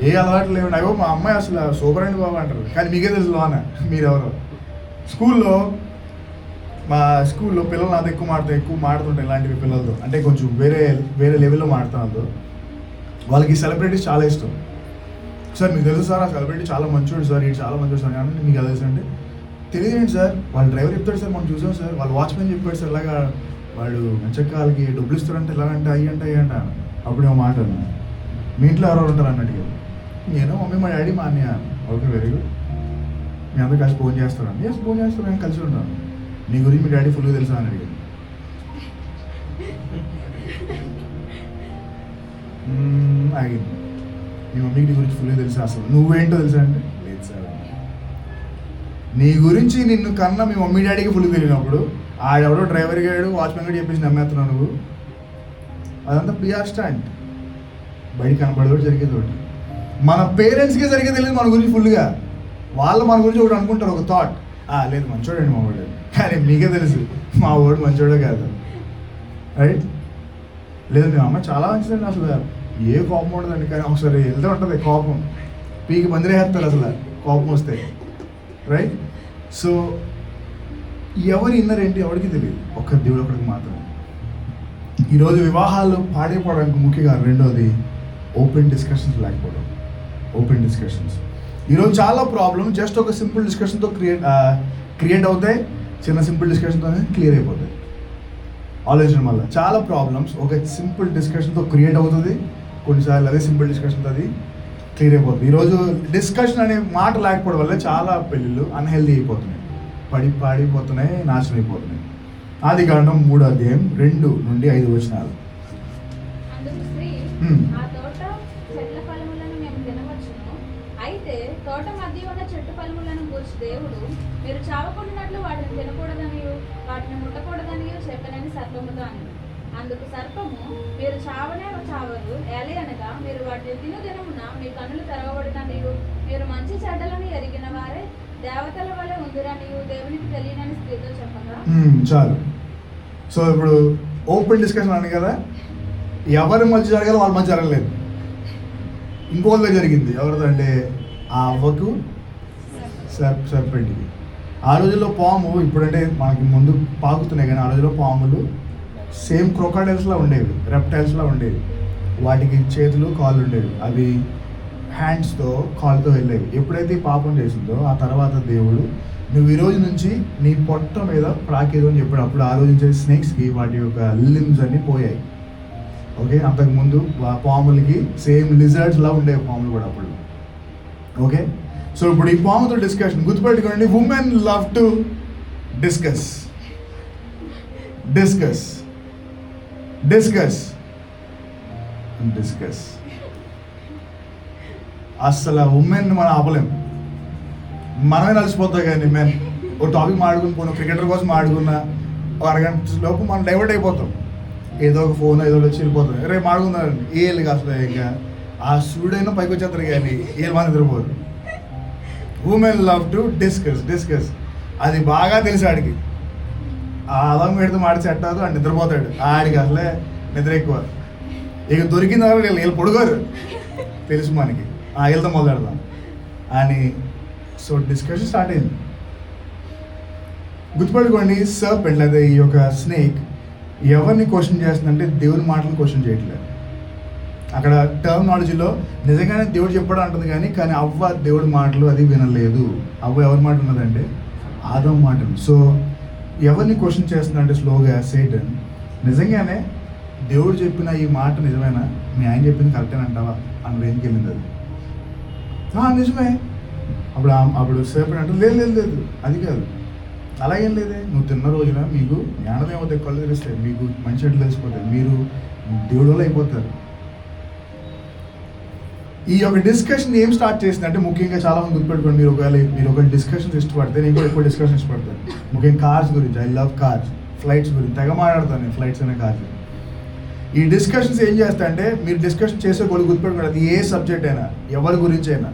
ఏ అలవాట్లు లేవండి, అయ్యో మా అమ్మాయి అసలు సూపర్ అండి బాబు అంటారు, కానీ మీకే తెలుసు లోన మీరెవరో. మా స్కూల్లో పిల్లలు నాతో ఎక్కువ మాడుతుంటాయి ఇలాంటివి పిల్లలతో, అంటే కొంచెం వేరే లెవెల్లో మాడుతున్నారు. వాళ్ళకి సెలబ్రిటీస్ చాలా ఇష్టం. సార్ మీకు తెలుసు సార్, ఆ సెలబ్రిటీ చాలా మంచోడు సార్, ఇది చాలా మంచోడు సార్, కానీ మీకు తెలుసు అంటే తెలియదండి సార్, వాళ్ళ డ్రైవర్ చెప్తాడు సార్, మనం చూసాం సార్, వాళ్ళ వాచ్మెన్ చెప్పాడు సార్, ఇలాగా వాడు మంచిగా వాళ్ళకి డబ్బులు ఇస్తారంటే ఎలాగంటే అయ్యంట. అప్పుడు ఏమో మాట అన్నాను, మీ ఇంట్లో ఎవరెవరు ఉంటారు అని అడిగాను. నేను, మమ్మీ, మా డాడీ, మా అన్నయ్య. Okay, very good. మీ అందరూ కలిసి ఫోన్ చేస్తాను. ఎస్, ఫోన్ చేస్తాను, నేను కలిసి ఉంటాను. నీ గురించి మీ డాడీ ఫుల్గా తెలుసా అని అడిగాను. ఆగింది. మీ మమ్మీకి నీ గురించి ఫుల్గా తెలుసా, అసలు నువ్వేంటో తెలుసా అంటే లేదు సార్. నీ గురించి నిన్ను కన్నా మీ మమ్మీ డాడీకి ఫుల్గా తెలియనప్పుడు ఆడెవడో డ్రైవర్ గాడు, వాచ్మెన్ గారు చెప్పేసి నమ్మేస్తున్నావు నువ్వు. అదంతా పిఆర్ స్టాండ్, బయట కనపడేది జరిగేది ఒకటి. మన పేరెంట్స్కే సరిగ్గా తెలియదు మన గురించి ఫుల్గా. వాళ్ళు మన గురించి ఒకటి అనుకుంటారు, ఒక థాట్, లేదు మంచోడండి మా వాడు, కానీ మీకే తెలుసు మా వాడు మంచోడే కాదు, రైట్? లేదు మీ అమ్మ చాలా మంచిదండి, అసలు ఏ కోపం ఉండదండి, కానీ ఒకసారి వెళ్తూ ఉంటుంది కోపం, పీకి బందిరేస్తారు అసలు కోపం వస్తే, రైట్? సో ఎవరి ఇన్నర్ ఏంటి ఎవరికి తెలియదు, ఒక్క దేవుడు ఒకరికి మాత్రమే. ఈరోజు వివాహాలు పాడైపోవడానికి ముఖ్యంగా రెండోది ఓపెన్ డిస్కషన్స్ లేకపోవడం. ఓపెన్ డిస్కషన్స్ ఈరోజు చాలా ప్రాబ్లం. జస్ట్ ఒక సింపుల్ డిస్కషన్తో క్రియేట్ అవుతాయి, చిన్న సింపుల్ డిస్కషన్తోనే క్లియర్ అయిపోతాయి. ఆలోచన వల్ల చాలా ప్రాబ్లమ్స్ ఒక సింపుల్ డిస్కషన్తో క్రియేట్ అవుతుంది, కొన్నిసార్లు అదే సింపుల్ డిస్కషన్తో అది క్లియర్ అయిపోతుంది. ఈరోజు డిస్కషన్ అనే మాట లేకపోవడం వల్ల చాలా పెళ్ళిళ్ళు అన్హెల్దీ అయిపోతున్నాయి, పాడిపోతున్నాయి, నాశనం అయిపోతున్నాయి. ఆదికాండం 3:2-5 వచనాలు. అందుకు స్త్రీ, ఆ తోట చెట్ల ఫలములను మేము తినవచ్చును, అయితే తోట మధ్య ఉన్న చెట్టు ఫలములను గూర్చి దేవుడు మీరు చావకుండానట్లు వాటిని తినకూడదనియు వాటిని ముట్టకూడదనియు చెప్పనని సర్పముతో అన్నది. అందుకు సర్పము, మీరు చావనే చావరు, ఏలే అనగా మీరు వాటిని తిను దినమున మీ కన్నులు తెరవబడిననియు మీరు మంచి చెడ్డలను ఎరిగిన వారే దేవతల వలె ఉందిరనియు దేవునికి తెలియనని స్త్రీతో చెప్పగా. చాలు. సో ఇప్పుడు ఓపెన్ డిస్కషన్ అని కదా, ఎవరి మధ్య జరగాలి వాళ్ళ మధ్య జరగలేదు, ఇంకోళ్ళ జరిగింది. ఎవరిదంటే ఆ అవ్వకు సర్పెంట్కి. ఆ రోజుల్లో పాము, ఇప్పుడంటే మనకి ముందు పాకుతున్నాయి, కానీ ఆ రోజుల్లో పాములు సేమ్ క్రొకాడైల్స్లా ఉండేవి, రెప్టైల్స్లా ఉండేవి. వాటికి చేతులు కాళ్ళు ఉండేవి, అవి హ్యాండ్స్తో కాళ్ళతో వెళ్ళేవి. ఎప్పుడైతే ఈ పాపం చేసిందో ఆ తర్వాత దేవుడు, నువ్వు ఈ రోజు నుంచి నీ పొట్ట మీద ప్రాకేదు అని చెప్పాడు. అప్పుడు ఆలోచించే స్నేక్స్కి వాటి యొక్క లిమ్స్ అన్నీ పోయాయి. ఓకే, అంతకుముందు పాములకి సేమ్ లిజర్డ్స్లా ఉండేవి పాములు కూడా అప్పుడు. ఓకే, సో ఇప్పుడు ఈ పాముతో డిస్కషన్ గుర్తుపెట్టుకోండి. Women love to discuss discuss discuss discuss అసలు ఉమెన్ మనం ఆపలేం, మనమే నలిసిపోతాయి. కానీ మెన్ ఒక టాపిక్ మాడుకుని పోయిన క్రికెటర్ కోసం ఆడుకున్న అరగంట లోపు మనం డైవర్ట్ అయిపోతాం, ఏదో ఒక ఫోన్ ఏదో వచ్చి వెళ్ళిపోతాం. రేపు మాడుకుందామండి ఏళ్ళకి అసలు ఇంకా ఆ సూడైనా పైకి వచ్చేస్తారు, కానీ ఏళ్ళు మన నిద్రపోరు. ఉమెన్ లవ్ టు డిస్కస్ అది బాగా తెలుసు ఆడికి. ఆ అలం పెడితే మాట సెట్ అవ్వదు, ఆడు నిద్రపోతాడు. ఆడికి అసలే నిద్ర ఎక్కువ. ఇక దొరికిన తర్వాత వీళ్ళు పొడుకోరు, తెలుసు మనకి, వెళ్తాం మొదలెడదాం అని. సో డిస్కషన్ స్టార్ట్ అయింది. గుర్తుపెట్టుకోండి, సర్పెంట్ లేదా ఈ యొక్క స్నేక్ ఎవరిని క్వశ్చన్ చేస్తుందంటే దేవుని మాటలను క్వశ్చన్ చేయట్లేదు. అక్కడ టర్మినాలజీలో నిజంగానే దేవుడు చెప్పడం అంటుంది, కానీ అవ్వ దేవుడి మాటలు అది వినలేదు. అవ్వ ఎవరి మాట ఉన్నదంటే ఆదం మాట. సో ఎవరిని క్వశ్చన్ చేస్తుందంటే స్లోగా సేటన్, నిజంగానే దేవుడు చెప్పిన ఈ మాట నిజమేనా, మీ ఆయన చెప్పింది కరెక్టేనా అంటావా అని రేంజ్కి వెళ్ళింది అది. నిజమే. అప్పుడు సేపటి అంటే లేదు అది కాదు, అలాగేం లేదే, నువ్వు తిన్న రోజున మీకు జ్ఞానం ఏమవుతాయి, కళ్ళు తెలుస్తాయి, మీకు మంచి చెడ్డలు తెలిసిపోతాయి, మీరు దేవుడు వల్ల అయిపోతారు. ఈ యొక్క డిస్కషన్ ఏం స్టార్ట్ చేసిందంటే, ముఖ్యంగా చాలా మంది గుర్తుపెట్టుకోండి, మీరు ఒక డిస్కషన్స్ ఇష్టపడితే నేను కూడా ఎక్కువ డిస్కషన్ ఇష్టపడతాను. ముఖ్యంగా కార్స్ గురించి, ఐ లవ్ కార్స్. ఫ్లైట్స్ గురించి తెగ మాట్లాడతాను నేను, ఫ్లైట్స్ అనే కార్స్. ఈ డిస్కషన్స్ ఏం చేస్తాయంటే, మీరు డిస్కషన్ చేసే వాళ్ళు గుర్తుపెట్టుకోండి, అది ఏ సబ్జెక్ట్ అయినా ఎవరి గురించి అయినా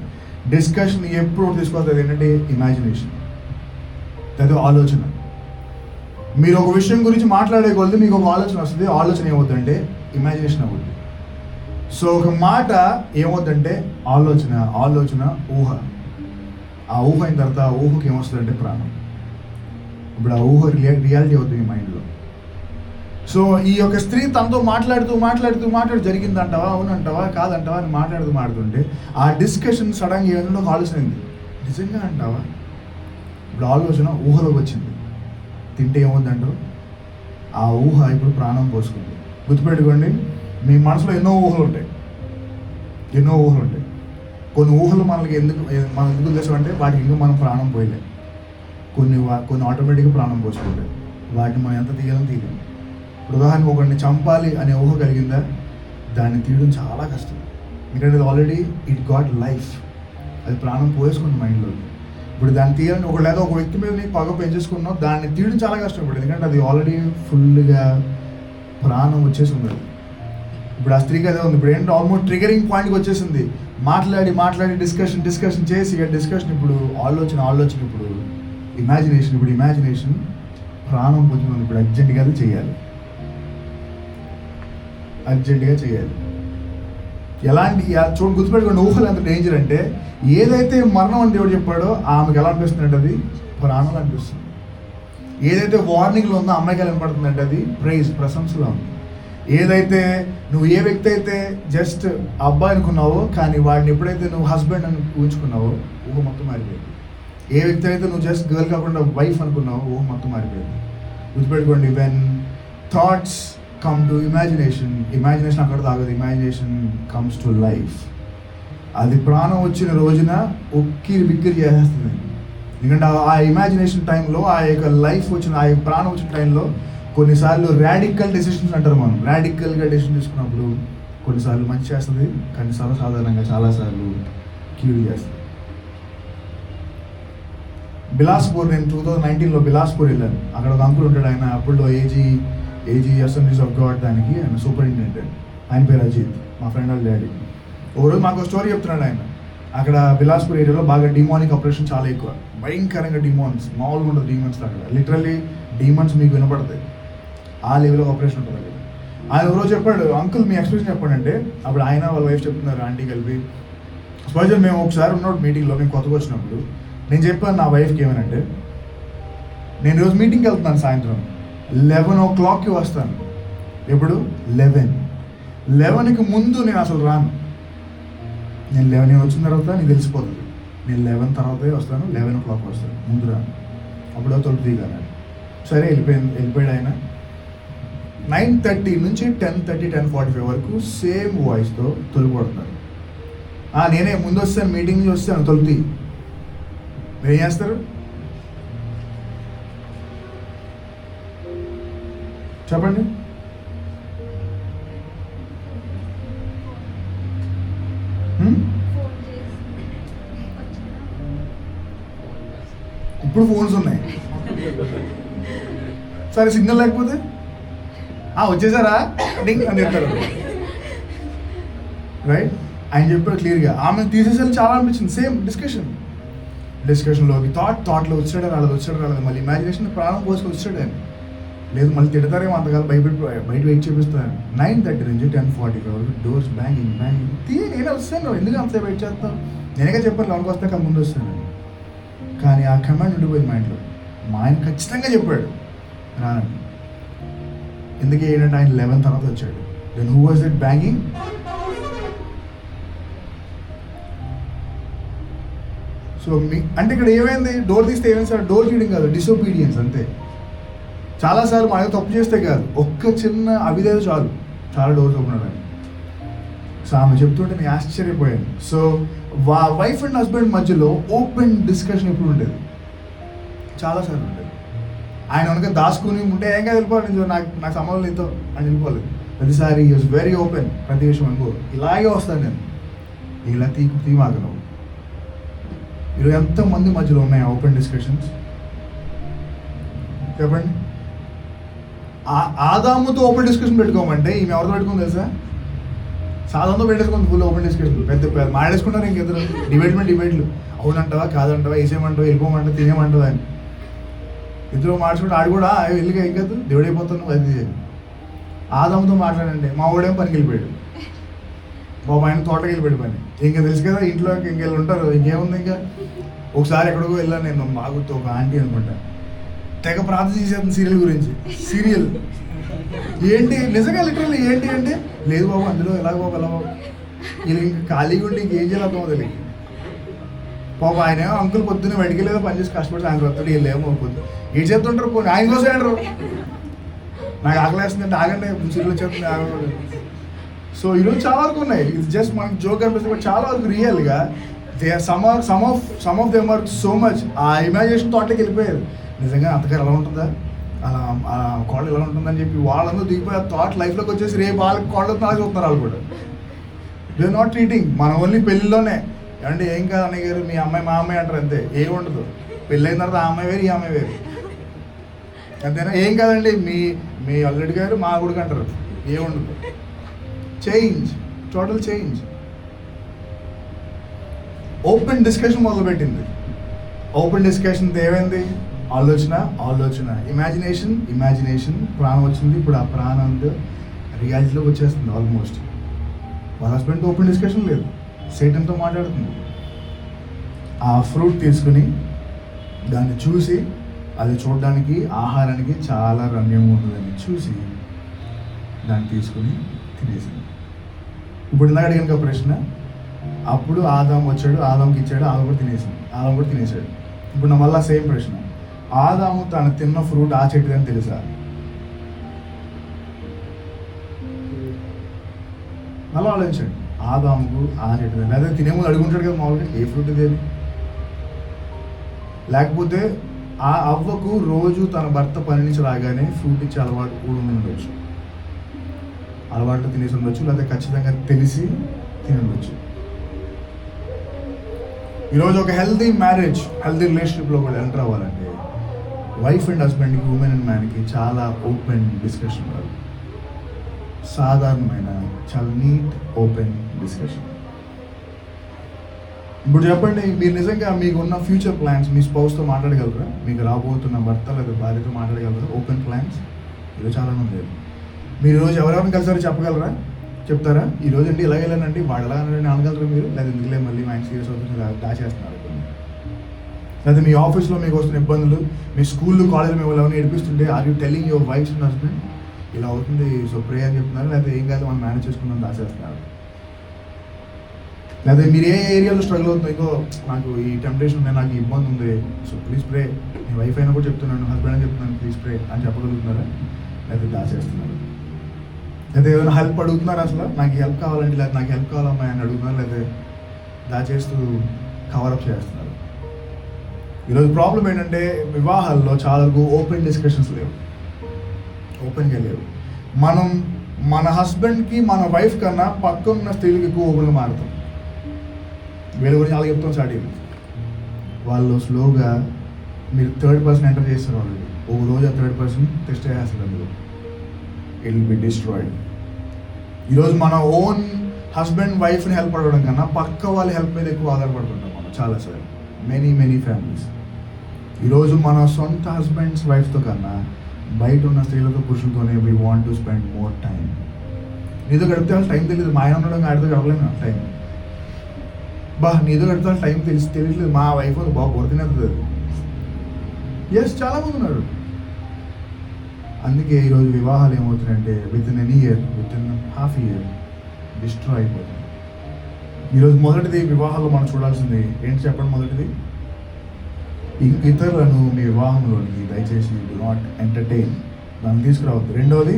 డిస్కషన్ ఎప్పుడు తీసుకొస్తుంది ఏంటంటే ఇమాజినేషన్, లేదా ఆలోచన. మీరు ఒక విషయం గురించి మాట్లాడే కొలది మీకు ఒక ఆలోచన వస్తుంది. ఆలోచన ఏమవుతుందంటే ఇమాజినేషన్ అవుతుంది. సో ఒక మాట ఏమవుతుందంటే ఆలోచన ఊహ. ఆ ఊహ అయిన తర్వాత ఆ ఊహకి ఏమొస్తుందంటే ప్రాణం. ఇప్పుడు ఆ ఊహ రియాలిటీ అవుతుంది మీ మైండ్లో. సో ఈ యొక్క స్త్రీ తనతో మాట్లాడుతూ జరిగిందంటావా, అవునంటావా, కాదంటావా అని మాట్లాడుతుంటే, ఆ డిస్కషన్ సడన్గా ఏమైనా ఒక ఆలోచన అయింది, నిజంగా అంటావా, నిజంగా అంటావా, నిజంగా అంటావా, నిజంగా అంటావా, నిజంగా అంటావా, నిజంగా అంటావా, నిజంగా అంటావా, నిజంగా అంటావా, నిజంగా అంటావా, నిజంగా అంటావా, నిజంగా అంటావా, నిజంగా అంటావా, ఇప్పుడు ఆలోచన ఊహలోకి వచ్చింది, తింటే ఏమవుతుందంటారు? ఆ ఊహ ఇప్పుడు ప్రాణం పోసుకుంది. గుర్తుపెట్టుకోండి, మీ మనసులో ఎన్నో ఊహలు ఉంటాయి. కొన్ని ఊహలు మనం ఎందుకు చేసామంటే వాటికి ఇంకా మనం ప్రాణం పోయలేం. కొన్ని ఆటోమేటిక్గా ప్రాణం పోసుకుంటాయి. వాటిని మనం ఎంత తీయాలని తీయలేము. ఇప్పుడు ఉదాహరణకు ఒకరిని చంపాలి అనే ఊహ కలిగిందా, దాన్ని తీయడం చాలా కష్టం. ఎందుకంటే ఆల్రెడీ ఇట్ గాట్ లైఫ్, అది ప్రాణం పోయేసుకుంది మైండ్లో. ఇప్పుడు దాన్ని తీయాలని ఒక వ్యక్తి మీద నీకు పగ పెంచేసుకున్నావు, దాన్ని తీయడం చాలా కష్టం ఇప్పుడు. ఎందుకంటే అది ఆల్రెడీ ఫుల్గా ప్రాణం వచ్చేసి ఉంది. ఇప్పుడు ఆ స్త్రీకి అదే ఉంది. ఇప్పుడు ఏంటంటే ఆల్మోస్ట్ ట్రిగరింగ్ పాయింట్కి వచ్చేసింది. మాట్లాడి డిస్కషన్ చేసి డిస్కషన్ ఇప్పుడు ఆలోచన ఇప్పుడు ఇమాజినేషన్ ప్రాణం పొందుతుంది. ఇప్పుడు అర్జెంటుగా చేయాలి. గుర్తుపెట్టుకోండి, ఊహలు ఎంత డేంజర్ అంటే, ఏదైతే మరణం అని దేవుడు చెప్పాడో ఆమెకు ఎలా అనిపిస్తుంది అంటే అది ప్రాణాలు అనిపిస్తుంది. ఏదైతే వార్నింగ్లో ఉందో అమ్మాయికి ఎలా వినపడుతుంది అంటే అది ప్రశంసలో ఉంది. ఏదైతే నువ్వు ఏ వ్యక్తి అయితే జస్ట్ అబ్బాయి అనుకున్నావో కానీ వాడిని ఎప్పుడైతే నువ్వు హస్బెండ్ అని ఊహించుకున్నావో ఊహ మొత్తం మారిపోయింది. ఏ వ్యక్తి అయితే నువ్వు జస్ట్ గర్ల్ కాకుండా వైఫ్ అనుకున్నావో ఊహ మొత్తం మారిపోయింది. గుర్తుపెట్టుకోండి, when thoughts come to imagination అక్కడ తాగదు. Imagination comes to life. అది ప్రాణం వచ్చిన రోజున ఉక్కిరి బిక్కిరి చేసేస్తుంది. ఎందుకంటే ఆ ఇమాజినేషన్ టైంలో ఆ యొక్క లైఫ్ వచ్చిన ఆ యొక్క ప్రాణం వచ్చిన టైంలో కొన్నిసార్లు రాడికల్ డెసిషన్స్ అంటారు. మనం రాడికల్గా డెసిషన్ తీసుకున్నప్పుడు కొన్నిసార్లు మంచి చేస్తుంది, కానీ సర్వసాధారణంగా చాలాసార్లు కీడు చేస్తుంది. బిలాస్పూర్, నేను 2019లో బిలాస్పూర్ వెళ్ళాను. అక్కడ ఒక అంకుల్ ఉంటాడు. ఆయన అప్పుడు ఏజీ అసెంబ్లీస్ ఆఫ్ గాడ్ దానికి ఆయన సూపరింటెండెంట్. ఆయన పేరు అజిత్, మా ఫ్రెండ్ వాళ్ళ డాడీ. ఒకరోజు మాకు స్టోరీ చెప్తున్నాడు ఆయన. అక్కడ బిలాస్పూర్ ఏరియాలో బాగా డిమానిక్ ఆపరేషన్ చాలా ఎక్కువ, భయంకరంగా డిమాన్స్, మామూలుగా ఉండదు డీమన్స్. అక్కడ లిటరల్లీ డీమన్స్ మీకు వినపడతాయి, ఆ లెవెల్లో ఆపరేషన్ ఉంటుంది అక్కడ. ఆయన ఒకరోజు చెప్పాడు, అంకుల్ మీ ఎక్స్ప్రెషన్ చెప్పండి అంటే, అప్పుడు ఆయన వాళ్ళ వైఫ్ చెప్తున్నారు, ఆంటీ కలిపి. స్పెషల్ మేము ఒకసారి ఉన్నాడు మీటింగ్లో, మేము కొత్తగా వచ్చినప్పుడు నేను చెప్పాను నా వైఫ్కి ఏమనంటే, నేను ఈరోజు మీటింగ్కి వెళ్తున్నాను సాయంత్రం 11 o'clockకి వస్తాను. ఎప్పుడు 11కి ముందు నేను అసలు రాను. నేను 11 వచ్చిన తర్వాత నీకు తెలిసిపోతుంది. నేను 11 తర్వాతే వస్తాను, 11 o'clock వస్తాను, ముందు రాను. అప్పుడు తలుపు తీయగానే సరే వెళ్ళిపోయాడు ఆయన. 9:30 నుంచి 10:30, 10:45 వరకు సేమ్ వాయిస్తో తలుపు కొడుతున్నారు. నేనే ముందు వస్తాను, మీటింగ్ నుంచి వస్తాను, తలుపు తీ. మీరు ఏం చేస్తారు చెప్పండి? ఇప్పుడు ఫోన్స్ ఉన్నాయి, సరే సిగ్నల్ లేకపోతే వచ్చేసారా డింగ్ అని చెప్తారు, రైట్? ఆయన చెప్పారు క్లియర్గా. ఆమె తీసేసరికి చాలా అనిపించింది. సేమ్ డిస్కషన్లోకి థాట్లో వచ్చాడు రాలేదు, మళ్ళీ ఇమాజినేషన్ ప్రాణం పోసుకొని వచ్చాడు ఆయన. లేదు మళ్ళీ తిడతారేమో, అంతకాలం బయట వెయిట్ చేపిస్తాను. 9:30 నుంచి 10:45 వరకు డోర్స్ బ్యాంగింగ్. నేనే వస్తాను, ఎందుకు అంత వెయిట్ చేస్తాను? నేనేగా చెప్పాను 11కి వస్తాక ముందు వస్తాను. కానీ ఆ కమాండ్ ఉండిపోయింది మైండ్లో. మా ఆయన ఖచ్చితంగా చెప్పాడు రానండి. ఎందుకే ఏంటంటే ఆయన 11 తర్వాత వచ్చాడు. Then who was it banging? So అంటే ఇక్కడ ఏమైంది? డోర్ తీస్తే ఏమైంది సార్? డోర్ తీయడం కాదు, డిసొబీడియన్స్ అంతే. చాలాసార్లు మా తప్పు చేస్తే కాదు, ఒక్క చిన్న అవిధేయత చాలు, చాలా డోర్స్ ఓపెన్ అవ్వడానికి. సో ఆమె చెప్తుంటే నేను ఆశ్చర్యపోయాను. సో వైఫ్ అండ్ హస్బెండ్ మధ్యలో ఓపెన్ డిస్కషన్ ఎప్పుడు ఉండేది? చాలాసార్లు ఉండేది. ఆయన కనుక దాచుకుని ఉంటే ఏం కాదు, వెళ్ళిపోవాలి, నాకు సంబంధం లేదో అని వెళ్ళిపోలేదు. ప్రతిసారి ఈజ్ వెరీ ఓపెన్. ప్రతి విషయం అనుకో ఇలాగే వస్తాను నేను, ఇలా తీమాగను. ఈరోజు ఎంతమంది మధ్యలో ఉన్నాయి ఓపెన్ డిస్కషన్స్ చెప్పండి? ఆదాముతో ఓపెన్ డిస్కషన్ పెట్టుకోమంటే ఈమె ఎవరితో పెట్టుకుంది తెలుసా? సాధారణతో పెట్టేసుకుంది ఫుల్ ఓపెన్ డిస్కషన్. పెద్ద మాడేసుకుంటారు ఇంకెద్దరు, డిబేట్లు. అవునంటావా కాదంటావా, వేసేయమంటావా వెళ్ళిపోమంటావా తినేమంటావా అని ఇద్దరు మాట్లాడుకుంటే ఆడు కూడా వెళ్ళిగా ఎక్కదు, దేవుడైపోతాను అది. ఆదాముతో మాట్లాడండి, మా వాడేం పనికి వెళ్ళిపోయాడు, బాబు ఆయన తోటకి వెళ్ళిపోయాడు పని. ఇంకా తెలుసు కదా ఇంట్లోకి ఇంకెళ్ళి ఉంటారు, ఇంకేముంది. ఇంకా ఒకసారి ఎక్కడికో వెళ్ళాను నేను, మాగుతో ఒక ఆంటీ అనుకుంటా, తెగ ప్రార్థన చేసేది సీరియల్ గురించి. సీరియల్ ఏంటి నిజంగా లిటరల్లీ ఏంటి అంటే, లేదు బాబు అందులో ఎలా బాబు వీళ్ళు ఇంకా ఖాళీగా ఉండి ఇంకేం చేయాలి అర్థం అవుతుంది. పాప ఆయన ఏమో అంకుల్ పొద్దున్న వెడికెళ్ళేదో పని చేసి కష్టపడి సాయంత్రం వస్తాడు, వీళ్ళు ఏమో పొద్దు ఏం చెప్తుంటారు పోనీ ఆయన కోసం అంటారు. నాకు ఆకలేస్తుందంటే ఆగండి సీరియల్ వచ్చేస్తుంది ఆగకూడదు. సో ఈరోజు చాలా వరకు ఉన్నాయి, ఇది జస్ట్ మనకి జోక్ అనిపిస్తుంది, బట్ చాలా వరకు రియల్గా they are some of them are so much ఆ ఇమాజినేషన్ థాట్లోకి వెళ్ళిపోయారు. నిజంగా అత్తగారు ఎలా ఉంటుందా, అలా కోళ్ళు ఎలా ఉంటుందని చెప్పి వాళ్ళందరూ దిగిపోయి ఆ థాట్ లైఫ్లోకి వచ్చేసి రేపు వాళ్ళకి కోళ్ళు అలా చూస్తున్నారు. వాళ్ళు కూడా దే ఆర్ నాట్ ట్రీటింగ్. మన ఓన్లీ పెళ్ళిలోనే ఏమంటే ఏం కాదు అన్నయ్య గారు మీ అమ్మాయి మా అమ్మాయి అంటారు అంతే, ఏం ఉండదు. పెళ్ళైన తర్వాత ఆ అమ్మాయి వేరు ఈ అమ్మాయి వేరు అంతేనా, ఏం కాదండి మీ అల్లుడి గారు మా గుడికి అంటారు, ఏముండదు. Change, total change. Open discussion మొదలుపెట్టింది. ఓపెన్ డిస్కషన్ ఏమైంది, ఆలోచన, ఇమాజినేషన్ ప్రాణం వచ్చింది. ఇప్పుడు ఆ ప్రాణం రియాలిటీలోకి వచ్చేస్తుంది ఆల్మోస్ట్. వాళ్ళ హస్బెండ్తో ఓపెన్ డిస్కషన్ లేదు, సేటన్తో మాట్లాడుతుంది. ఆ ఫ్రూట్ తీసుకుని దాన్ని చూసి అది చూడడానికి ఆహారానికి చాలా రమ్యంగా ఉంటుందని చూసి దాన్ని తీసుకుని తినేసింది. ఇప్పుడు ఇందాక అడిగిన ప్రశ్న, అప్పుడు ఆదాం వచ్చాడు, ఆదాంకి ఇచ్చాడు, ఆదాం కూడా తినేసాడు. ఇప్పుడు నా మళ్ళీ సేమ్ ప్రశ్న, ఆదాము తను తిన్న ఫ్రూట్ ఆ చెట్టుదని తెలుసా? అలా ఆలోచించండి. ఆదాముకు ఆ చెట్టుదని, అదే తినే ముందు అడుగుంటాడు కదా మామూలుగా ఏ ఫ్రూట్ ఇదేని. లేకపోతే ఆ అవ్వకు రోజు తన భర్త పని నుంచి రాగానే ఫ్రూట్ ఇచ్చే అలవాటు కూడా ఉండొచ్చు, అలవాట్లు తినేసి ఉండొచ్చు, లేకపోతే ఖచ్చితంగా తెలిసి తిని ఉండొచ్చు. ఈరోజు ఒక హెల్తీ మ్యారేజ్, హెల్తీ రిలేషన్షిప్లో కూడా ఎంటర్ అవ్వాలంటే వైఫ్ అండ్ హస్బెండ్కి, ఉమెన్ అండ్ మ్యాన్కి చాలా ఓపెన్ డిస్కషన్ కాదు, సాధారణమైన చాలా నీట్ ఓపెన్ డిస్కషన్. ఇప్పుడు చెప్పండి, మీరు నిజంగా మీకు ఉన్న ఫ్యూచర్ ప్లాన్స్ మీ స్పౌస్తో మాట్లాడగలరా? మీకు రాబోతున్న భర్త లేదా భార్యతో మాట్లాడగలరా? ఓపెన్ ప్లాన్స్ ఈరోజు చాలా మంది లేదు. మీరు ఈరోజు ఎవరెవరిని కలిసారో చెప్పగలరా? చెప్తారా? ఈరోజు అండి ఇలా వెళ్ళానండి వాడు ఎలా అనగలరా మీరు? లేదా ఎందుకులే మళ్ళీ మా ఆయన సీరియస్ అవుతుంది దాచేస్తున్నారు. లేదా మీ ఆఫీస్లో మీకు వస్తున్న ఇబ్బందులు, మీ స్కూల్లో కాలేజ్లో మిమ్మల్ని ఎవరైనా నేర్పిస్తుంటే are you telling your wife and husband ఇలా అవుతుంది సో ప్రే అని చెప్తున్నారు, లేదా ఏం కాదు మనం మేనేజ్ చేసుకుందాం దాచేస్తున్నారు. లేదా మీరు ఏ ఏరియాలో స్ట్రగుల్ అవుతుందో, ఇంకో నాకు ఈ టెంప్టేషన్ ఉంది, నాకు ఈ ఇబ్బంది ఉంది, so please pray. Me wife అయినా కూడా చెప్తున్నాను, హస్బెండ్ అని చెప్తున్నాను, ప్లీజ్ ప్రే అని చెప్పగలుగుతున్నారా? లేదా దాచేస్తున్నారు? లేదా ఏదైనా హెల్ప్ అడుగుతున్నారు, అసలు నాకు హెల్ప్ కావాలండి, లేదా నాకు హెల్ప్ కావాలమ్మా అని అడుగుతున్నారు, లేదా దాచేస్తూ కవరప్ చేస్తున్నారు. ఈరోజు ప్రాబ్లం ఏంటంటే వివాహాల్లో చాలా ఓపెన్ డిస్కషన్స్ లేవు, ఓపెన్గా లేవు. మనం మన హస్బెండ్కి మన వైఫ్ కన్నా పక్కన ఉన్న స్త్రీలకు ఎక్కువ ఓపెన్గా మారుతాం. వీళ్ళ గురించి అలా చెప్తాం స్టార్టింగ్. వాళ్ళు స్లోగా మీరు థర్డ్ పర్సన్ ఎంటర్ చేస్తారు, వాళ్ళు ఒక రోజు ఆ థర్డ్ పర్సన్ టెస్ట్ చేస్తారు, అందులో ఇట్ విల్ బి డిస్ట్రాయిడ్. ఈరోజు మన ఓన్ హస్బెండ్ వైఫ్ని హెల్ప్ అడగడం కన్నా పక్క వాళ్ళ హెల్ప్ మీద ఎక్కువ ఆధారపడుతుంటాం మనం చాలాసార్లు. మెనీ ఫ్యామిలీస్ ఈరోజు మన సొంత హస్బెండ్స్ వైఫ్తో కన్నా బయట ఉన్న స్త్రీలతో పురుషులతోనే we want to spend more time. నీతో గడిపితే వాళ్ళు టైం తెలియదు, మా ఆయన ఉండడం ఆడితో గడవలేను టైం. నీతో గడిపితే టైం తెలియట్లేదు, మా వైఫ్ బాగా కొడుతున్నది. ఎస్, చాలామంది ఉన్నారు. అందుకే ఈరోజు వివాహాలు ఏమవుతున్నాయంటే within half year destroy అయిపోతుంది. ఈరోజు మొదటిది వివాహాల్లో మనం చూడాల్సింది ఏంటి చెప్పండి? మొదటిది, ఇతరులను మీ వివాహంలోనికి దయచేసి డు నాట్ ఎంటర్టైన్, దాన్ని తీసుకురావద్దు. రెండవది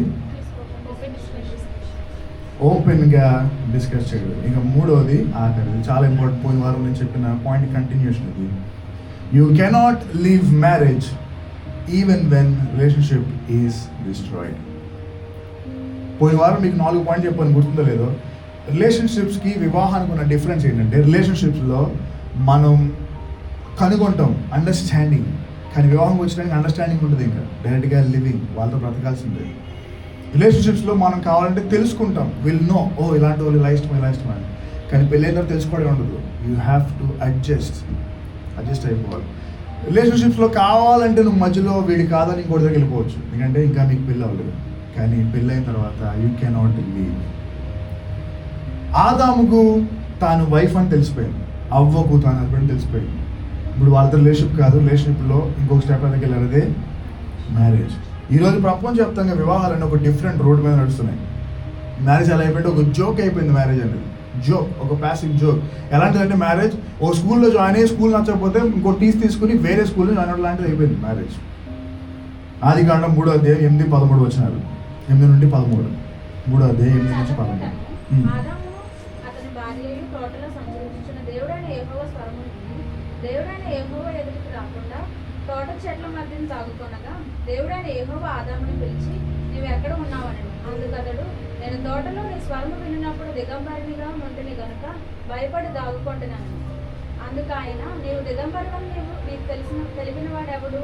ఓపెన్గా డిస్కస్ చేయడం. ఇంకా మూడవది ఆఖరిది చాలా ఇంపార్టెంట్, పోయిన వారం నేను చెప్పిన పాయింట్ కంటిన్యూషన్ ఇది. You cannot leave marriage even when relationship is destroyed. పోయిన వారం మీకు 4 పాయింట్ చెప్పాను, గుర్తుందో లేదో. రిలేషన్షిప్స్కి వివాహానికి ఉన్న డిఫరెన్స్ ఏంటంటే రిలేషన్షిప్స్లో మనం కనుగొంటాం అండర్స్టాండింగ్, కానీ వివాహం వచ్చడానికి అండర్స్టాండింగ్ ఉంటుంది, ఇంకా డైరెక్ట్గా లివింగ్ వాళ్ళతో బ్రతకాల్సిందే. రిలేషన్షిప్స్లో మనం కావాలంటే తెలుసుకుంటాం, విల్ నో, ఓ ఇలాంటి వాళ్ళు ఇలా ఇష్టం అని, కానీ పెళ్ళైన తెలుసుకోవడం ఉండదు. యూ హ్యావ్ టు అడ్జస్ట్ అయిపోవాలి. రిలేషన్షిప్స్లో కావాలంటే నువ్వు మధ్యలో వీడి కాదని ఇంకోటి దగ్గర వెళ్ళిపోవచ్చు, ఎందుకంటే ఇంకా మీకు పెళ్ళి అవ్వలేదు. కానీ పెళ్ళైన తర్వాత యూ కెనాట్ లీవ్. ఆదాముకు తాను వైఫ్ అని తెలిసిపోయింది, అవ్వకు తాను హస్బెండ్ తెలిసిపోయింది. ఇప్పుడు వాళ్ళతో రిలేషన్షిప్ కాదు, రిలేషన్షిప్లో ఇంకొక స్టెప్ దగ్గరికి వెళ్ళారు, అదే మ్యారేజ్. ఈరోజు ప్రపంచవ్యాప్తంగా వివాహాలన్నీ ఒక డిఫరెంట్ రోడ్ మీద నడుస్తున్నాయి. మ్యారేజ్ అలా అయిపోయింది, ఒక జోక్ అయిపోయింది మ్యారేజ్ అనేది. జోక్, ఒక ప్యాసివ్ జోక్. ఎలాంటిదంటే మ్యారేజ్ ఒక స్కూల్లో జాయిన్ అయ్యి స్కూల్ నచ్చకపోతే ఇంకో తీసుకుని వేరే స్కూల్లో జాయిన్ అవ్వడం లాంటిది అయిపోయింది మ్యారేజ్. ఆదికాండం 3వ అధ్యాయం 8-13 వచనాలు, 8 నుండి 13, 3వ అధ్యాయం 8 నుంచి 13. ఆదాము అతని భార్యయు తోటలో సంచరించుచున్న దేవుడైన యెహోవా స్వరము విని దేవుడైన యెహోవా ఎదుటికి రాకుండా తోట చెట్ల మధ్యన సాగుకొనగా దేవుడైన యెహోవా ఆదాముని పిలిచి నీవు ఎక్కడ ఉన్నావనెను. అందుకతడు నేను తోటలో నీ స్వరము వినినప్పుడు దిగంబరినిగా ఉంటిని గనుక భయపడి దాగుకొంటున్నాను. అందుకు ఆయన నీవు దిగంబరివని నీకు తెలిపిన వాడెవడు?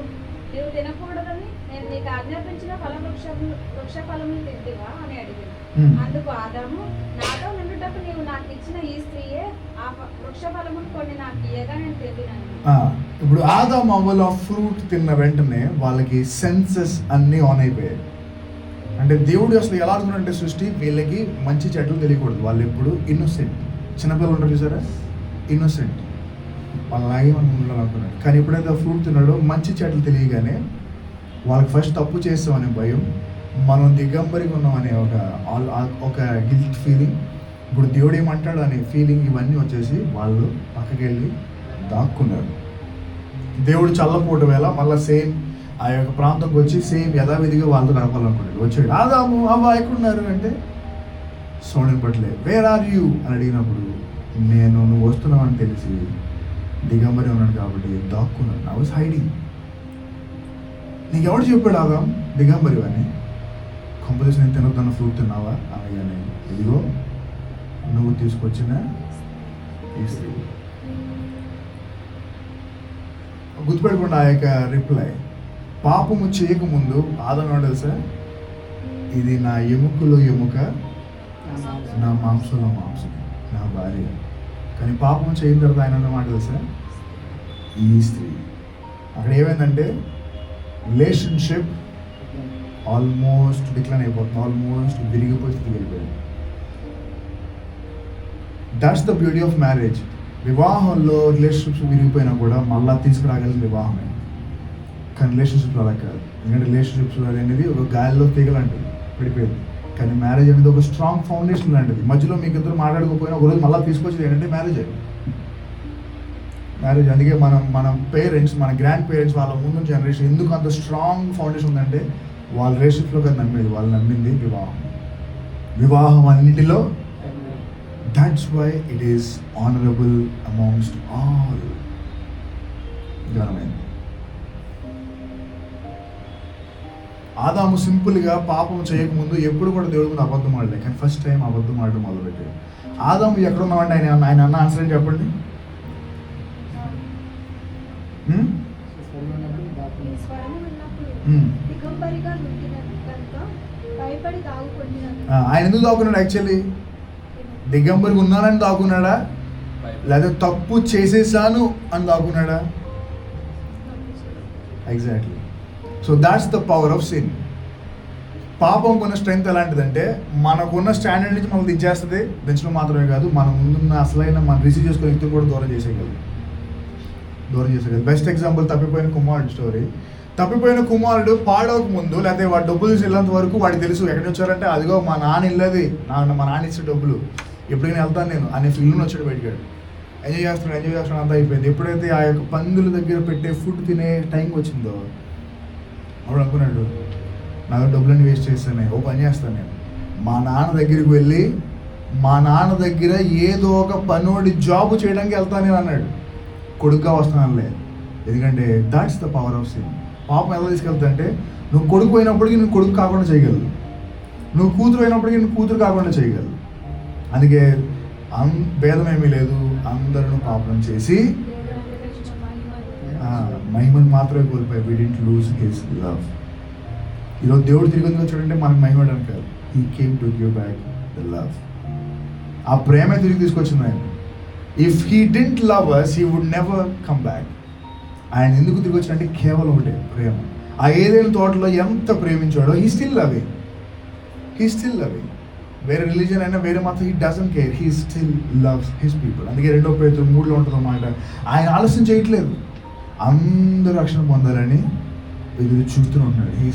నీవు తినకూడదని నేను నీకు ఆజ్ఞాపించిన వృక్ష ఫలములు తింటివా అని అడిగాను. అందుకు ఆదాము నాతో నుండుటకు నీవు నాకు ఇచ్చిన ఈ స్త్రీయే ఆ వృక్ష ఫలమును కొన్ని నాకు ఇయ్యగా నేను తింటున్నాను. ఇప్పుడు ఆదాము అవ్వలు ఆ ఫ్రూట్ తిన్న వెంటనే వాళ్ళకి సెన్సెస్ అన్నీ ఆన్ అయిపోయాయి. అంటే దేవుడు అసలు ఎలా అనుకున్నాడంటే సృష్టి వీళ్ళకి మంచి చెడ్డలు తెలియకూడదు. వాళ్ళు ఎప్పుడు ఇన్నోసెంట్, చిన్నపిల్లలు ఉంటారు చూసారా, ఇన్నోసెంట్, వాళ్ళలాగే మనం ఉండాలనుకున్నాడు. కానీ ఎప్పుడైతే ఆ ఫ్రూట్ తిన్నాడో మంచి చెడ్డలు తెలియగానే వాళ్ళకి ఫస్ట్ తప్పు చేస్తామనే భయం, మనం దిగంబరిగా ఉన్నామనే ఒక గిల్ట్ ఫీలింగ్, ఇప్పుడు దేవుడు ఏమంటాడు అనే ఫీలింగ్, ఇవన్నీ వచ్చేసి వాళ్ళు పక్కకి వెళ్ళి దాక్కున్నారు. దేవుడు చల్లపోవటం వేళ మళ్ళీ సేమ్ ఆ యొక్క ప్రాంతంకి వచ్చి సేమ్ యథావిధిగా వాళ్ళతో గడపాలనుకున్నాడు. వచ్చాడు, ఆదాము అవ్వ ఎక్కడున్నారు అంటే సౌండ్ పట్లే, వేర్ ఆర్ యూ అని అడిగినప్పుడు నువ్వు వస్తున్నావు అని తెలిసి దిగంబరి ఉన్నాడు కాబట్టి దాక్కున్నాడు. I was hiding. నీకు ఎవడు చెప్పాడు ఆదాం దిగంబరి అని? కంపల్సరీ నేను తినొద్దన్న ఫ్రూట్ తిన్నావా అనగానే ఇదిగో నువ్వు తీసుకొచ్చిన ఈ స్త్రీ. గుర్తుపెట్టుకోండి ఆ యొక్క రిప్లై. పాపము చేయకముందు ఆదాం ఏమో తెలుసా, ఇది నా ఎముకలో ఎముక, నా మాంసంలో మాంసం, నా భార్య. కానీ పాపం చేయని తర్వాత ఆయన అన్నమాట తెలుసా, ఈ స్త్రీ. అక్కడ ఏమైందంటే రిలేషన్షిప్ ఆల్మోస్ట్ డిక్లైన్ అయిపోతుంది, ఆల్మోస్ట్ విరిగిపోయి స్థితికి వెళ్ళిపోయింది. That's the beauty of marriage. వివాహంలో రిలేషన్షిప్స్ విరిగిపోయినా కూడా మళ్ళీ తీసుకురాగలిగిన వివాహమే. కానీ రిలేషన్షిప్స్ అలా కాదు. ఎందుకంటే రిలేషన్షిప్స్ అనేది ఒక గాలిలో తీగలాంటిది, పడిపోయింది. కానీ మ్యారేజ్ అనేది ఒక స్ట్రాంగ్ ఫౌండేషన్ లాంటిది. మధ్యలో మీకు ఇద్దరు మాట్లాడుకోకపోయినా ఒకరోజు మళ్ళీ తీసుకొచ్చేది ఏంటంటే మ్యారేజ్. అందుకే మన పేరెంట్స్, మన గ్రాండ్ పేరెంట్స్, వాళ్ళ ముందు జనరేషన్ ఎందుకు అంత స్ట్రాంగ్ ఫౌండేషన్ ఉందంటే వాళ్ళ రిలేషన్షిప్లో కదా నమ్మేది. వాళ్ళు నమ్మింది వివాహం అన్నిటిలో. That's why it is honourable amongst all. ఘనమైంది. ఆదాము సింపుల్గా పాపం చేయకముందు ఎప్పుడు కూడా దేవుడి ముందు అబద్ధం ఆడలే, కానీ ఫస్ట్ టైం అబద్ధం ఆడడం మొదలుపెట్టాడు. ఆదాము ఎక్కడున్నామంటే ఆయన అన్న ఆన్సర్ ఏంటి చెప్పండి? ఆయన ఎందుకు దాక్కున్నాడు? యాక్చువల్లీ దిగంబరిగా ఉన్నానని దాక్కున్నాడా, లేదా తప్పు చేసేసాను అని దాక్కున్నాడా? Exactly. So that's the power of sin. పాపం కొన్న స్ట్రెంగ్త్ ఎలాంటిదంటే మనకున్న స్టాండర్డ్ నుంచి మనకు దించేస్తుంది. దించడం మాత్రమే కాదు, మన ముందున్న అసలైన మనం రిసీవ్ చేసుకునే వ్యక్తులు కూడా దూరం చేసేయగలదు. బెస్ట్ ఎగ్జాంపుల్ తప్పిపోయిన కుమారుడు స్టోరీ. తప్పిపోయిన కుమారుడు పాడవక ముందు, లేకపోతే వాడు డబ్బులు తీసి వెళ్ళేంత వరకు వాడికి తెలుసు ఎక్కడికి వచ్చారంటే అదిగో మా నాన్న ఇల్లది, మా నాన్న ఇచ్చే డబ్బులు, ఎప్పుడైనా వెళ్తాను నేను అనే ఫీల్డ్ని వచ్చాడు బయటకాడు. ఎంజాయ్ చేస్తున్నాడు అంతా అయిపోయింది. ఎప్పుడైతే ఆ యొక్క పందుల దగ్గర పెట్టే ఫుడ్ తినే టైం వచ్చిందో అప్పుడు అనుకున్నాడు, నాకు డబ్బులన్నీ వేస్ట్ చేస్తాను, ఓ పని చేస్తాను, నేను మా నాన్న దగ్గరికి వెళ్ళి మా నాన్న దగ్గర ఏదో ఒక పనోడి జాబు చేయడానికి వెళ్తాను నేను అన్నాడు. కొడుకుగా వస్తున్నానులే. ఎందుకంటే that's the power of sin. పాపం ఎలా తీసుకెళ్తాంటే నువ్వు కొడుకు అయినప్పటికీ నువ్వు కొడుకు కాకుండా చేయగలవు, నువ్వు కూతురు అయినప్పటికీ నువ్వు కూతురు కాకుండా చేయగలవు. అందుకే భేదమేమీ లేదు, అందరూ పాపం చేసి మహిమను మాత్రమే కోల్పోయి. We didn't lose his love. ఈరోజు దేవుడు తిరిగి వచ్చాడంటే మనకు మహిమ ఇవ్వడానికి కాదు, he came to give back the love. ఆ ప్రేమే తిరిగి తీసుకొచ్చింది ఆయన. If he didn't love us he would never come back. ఆయన ఎందుకు తిరిగి వచ్చాడంటే కేవలం ఒకటే, ప్రేమ. ఆ ఏదైనా తోటలో ఎంత ప్రేమించాడో హీ స్టిల్ లవింగ్. వేరే రిలీజన్ అయినా వేరే మాత్రం he doesn't care, he still loves his people. అందుకే 2 Pétరు 3 ఉంటుంది అన్నమాట. ఆయన ఆలస్యం చేయట్లేదు, అందరూ రక్షణ పొందాలని ఎదురు చూస్తూనే ఉన్నాడు. He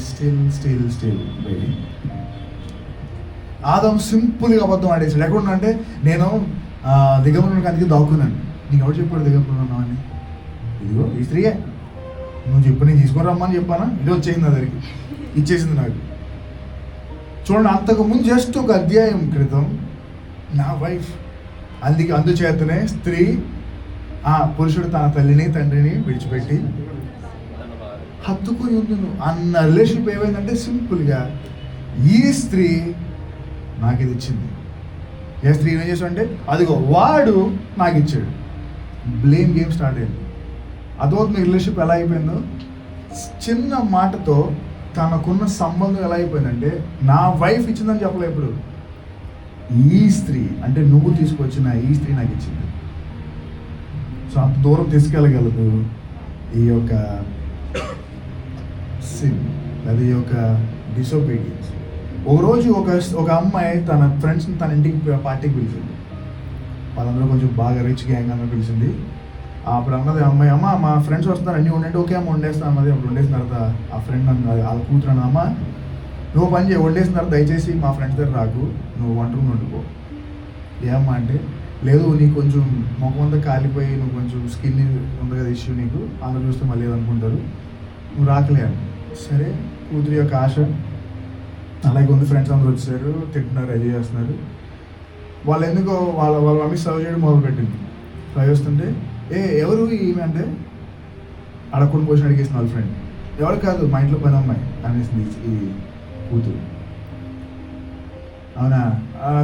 still waiting. ఆదాము సింపుల్గా అబద్ధం ఆడేసాడు. ఎక్కడున్నా అంటే నేను దిగంబరంలోకి అందుకే దాక్కున్నాను. నీకు ఎవరు చెప్పాడు దిగంబరంలో ఉన్నావని? ఇదిగో ఈ స్త్రీయే, నువ్వు చెప్పు, నేను తీసుకొని రమ్మని చెప్పానా? ఇది వచ్చేసింది నా దగ్గరికి, ఇచ్చేసింది నాకు. చూడండి, అంతకుముందు జస్ట్ ఒక అధ్యాయం క్రితం నా వైఫ్, అందుచేతనే స్త్రీ పురుషుడు తన తల్లిని తండ్రిని విడిచిపెట్టి హత్తుకొని ఉందును అన్న రిలేషన్షిప్ ఏమైందంటే సింపుల్గా ఈ స్త్రీ నాకు ఇది ఇచ్చింది. ఏ స్త్రీ ఏం చేశాడంటే అదిగో వాడు నాకు ఇచ్చాడు. బ్లేమ్ గేమ్ స్టార్ట్ అయింది. అదవుతుంది రిలేషన్షిప్ ఎలా అయిపోయిందో. చిన్న మాటతో తనకున్న సంబంధం ఎలా అయిపోయిందంటే నా వైఫ్ ఇచ్చిందని చెప్పలే, ఇప్పుడు ఈ స్త్రీ అంటే నువ్వు తీసుకొచ్చిన ఈ స్త్రీ నాకు ఇచ్చింది. సో అంత దూరం తీసుకెళ్ళగలదు ఈ యొక్క సిన్, లేదా ఈ యొక్క డిసోబీడియన్స్. ఒకరోజు ఒక అమ్మాయి తన ఫ్రెండ్స్ని తన ఇంటికి పార్టీకి పిలిచింది. వాళ్ళందరూ కొంచెం బాగా రిచ్ గ్యాంగ్ అన్న పిలిచింది. అప్పుడు అన్నది అమ్మాయి, అమ్మ మా ఫ్రెండ్స్ వస్తున్నారు అన్నీ ఉండండి, ఓకే అమ్మ వండేస్తాను అన్నది. అప్పుడు వండేసిన తర్వాత ఆ ఫ్రెండ్ అన్నది, వాళ్ళ కూతురు అన్న, అమ్మ నువ్వు పని చేయి, వండేసిన తర్వాత దయచేసి మా ఫ్రెండ్స్ దగ్గర రాకు, నువ్వు వంట రూమ్ వండుకో. ఏమ్మా అంటే, లేదు నీకు కొంచెం ముఖం అంతా కాలిపోయి నువ్వు కొంచెం స్కిన్ ఉంది కదా ఇష్యూ, నీకు అందరూ చూస్తే మళ్ళీ ఏదనుకుంటారు, నువ్వు రాకలే అని. సరే, కూతురి యొక్క ఆశ అలాగే ఉంది. ఫ్రెండ్స్ అందరూ వచ్చారు, తింటున్నారు, ఎంజాయ్ చేస్తున్నారు. వాళ్ళు ఎందుకో వాళ్ళ మమ్మీ సర్వ్ చేయడం మొదలుపెట్టింది. ఫ్రై వస్తుంటే ఎవరు ఈమె అంటే అడగకుండా పోషన్ అడిగేసిన వాళ్ళ ఫ్రెండ్. ఎవరు కాదు, మా ఇంట్లో పని అమ్మాయి అనేసింది ఈ కూతురు. అవునా,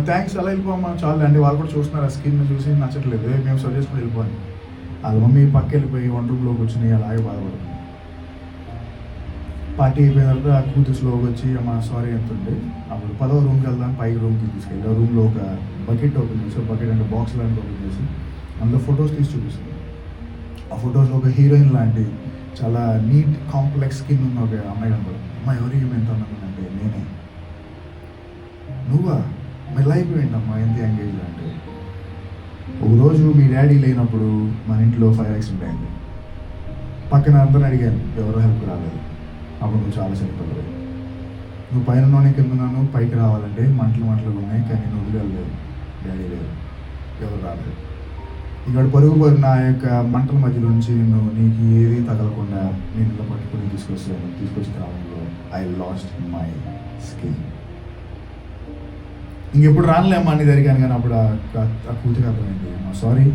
థ్యాంక్స్, అలా వెళ్ళిపోమ్మా చాలు అండి. వాళ్ళు కూడా చూస్తున్నారు, ఆ స్కిన్ చూసి నచ్చట్లేదు, మేము సర్వ్ చేసుకుని వెళ్ళిపోవాలి. వాళ్ళ మమ్మీ పక్క వెళ్ళిపోయి వంట రూమ్లోకి వచ్చినాయి, అలాగే బాధపడుతుంది. పార్టీ అయిపోయిన తర్వాత ఆ కూతురు స్లోగా వచ్చి అమ్మ సారీ అంటుండే. అప్పుడు 10వ రూమ్కి వెళ్దాం, పైకి రూమ్కి తీసుకెళ్ళి ఆ రూమ్లో ఒక బకెట్ ఓపెన్ చేసి, బకెట్ అంటే బాక్స్ లాంటి ఓపెన్ చేసి అందులో ఫొటోస్ తీసి చూపిస్తుంది. ఆ ఫొటోస్లో ఒక హీరోయిన్ లాంటి చాలా నీట్ కాంప్లెక్స్ స్కిన్ ఉన్న ఒక అమ్మాయి కనపడుతుంది. అమ్మ ఎవరు ఏమి ఎంత అంటే నేనే. నువ్వా? మరి లైఫ్ ఏంటమ్మా ఎంత ఎంగేజ్ అంటే, ఒకరోజు మీ డాడీ లేనప్పుడు మన ఇంట్లో ఫైర్ యాక్సిడెంట్ అయింది. పక్కన అందరిని అడిగాను, ఎవరో హెల్ప్ రాలేదు. అప్పుడు నువ్వు చాలా చనిపోలేదు. నువ్వు పైన ఉన్నాను, కింద ఉన్నాను, పైకి రావాలంటే మంటలు ఉన్నాయి, కానీ నువ్వు వదిలేదు. డాడీ లేదు, ఎవరు రాలేదు. ఇక్కడ పరుగు నా యొక్క మంటల మధ్యలో నుంచి నీకు ఏది తగలకుండా నేను ఇలా పట్టుకుని తీసుకొచ్చిన క్రమంలో ఐ లాస్ట్ మై స్కిన్. ఇంకెప్పుడు రానులేమ్మా అని జరిగాను. కానీ అప్పుడు ఆ కూతురు అర్థమైంది, అమ్మా సారీ,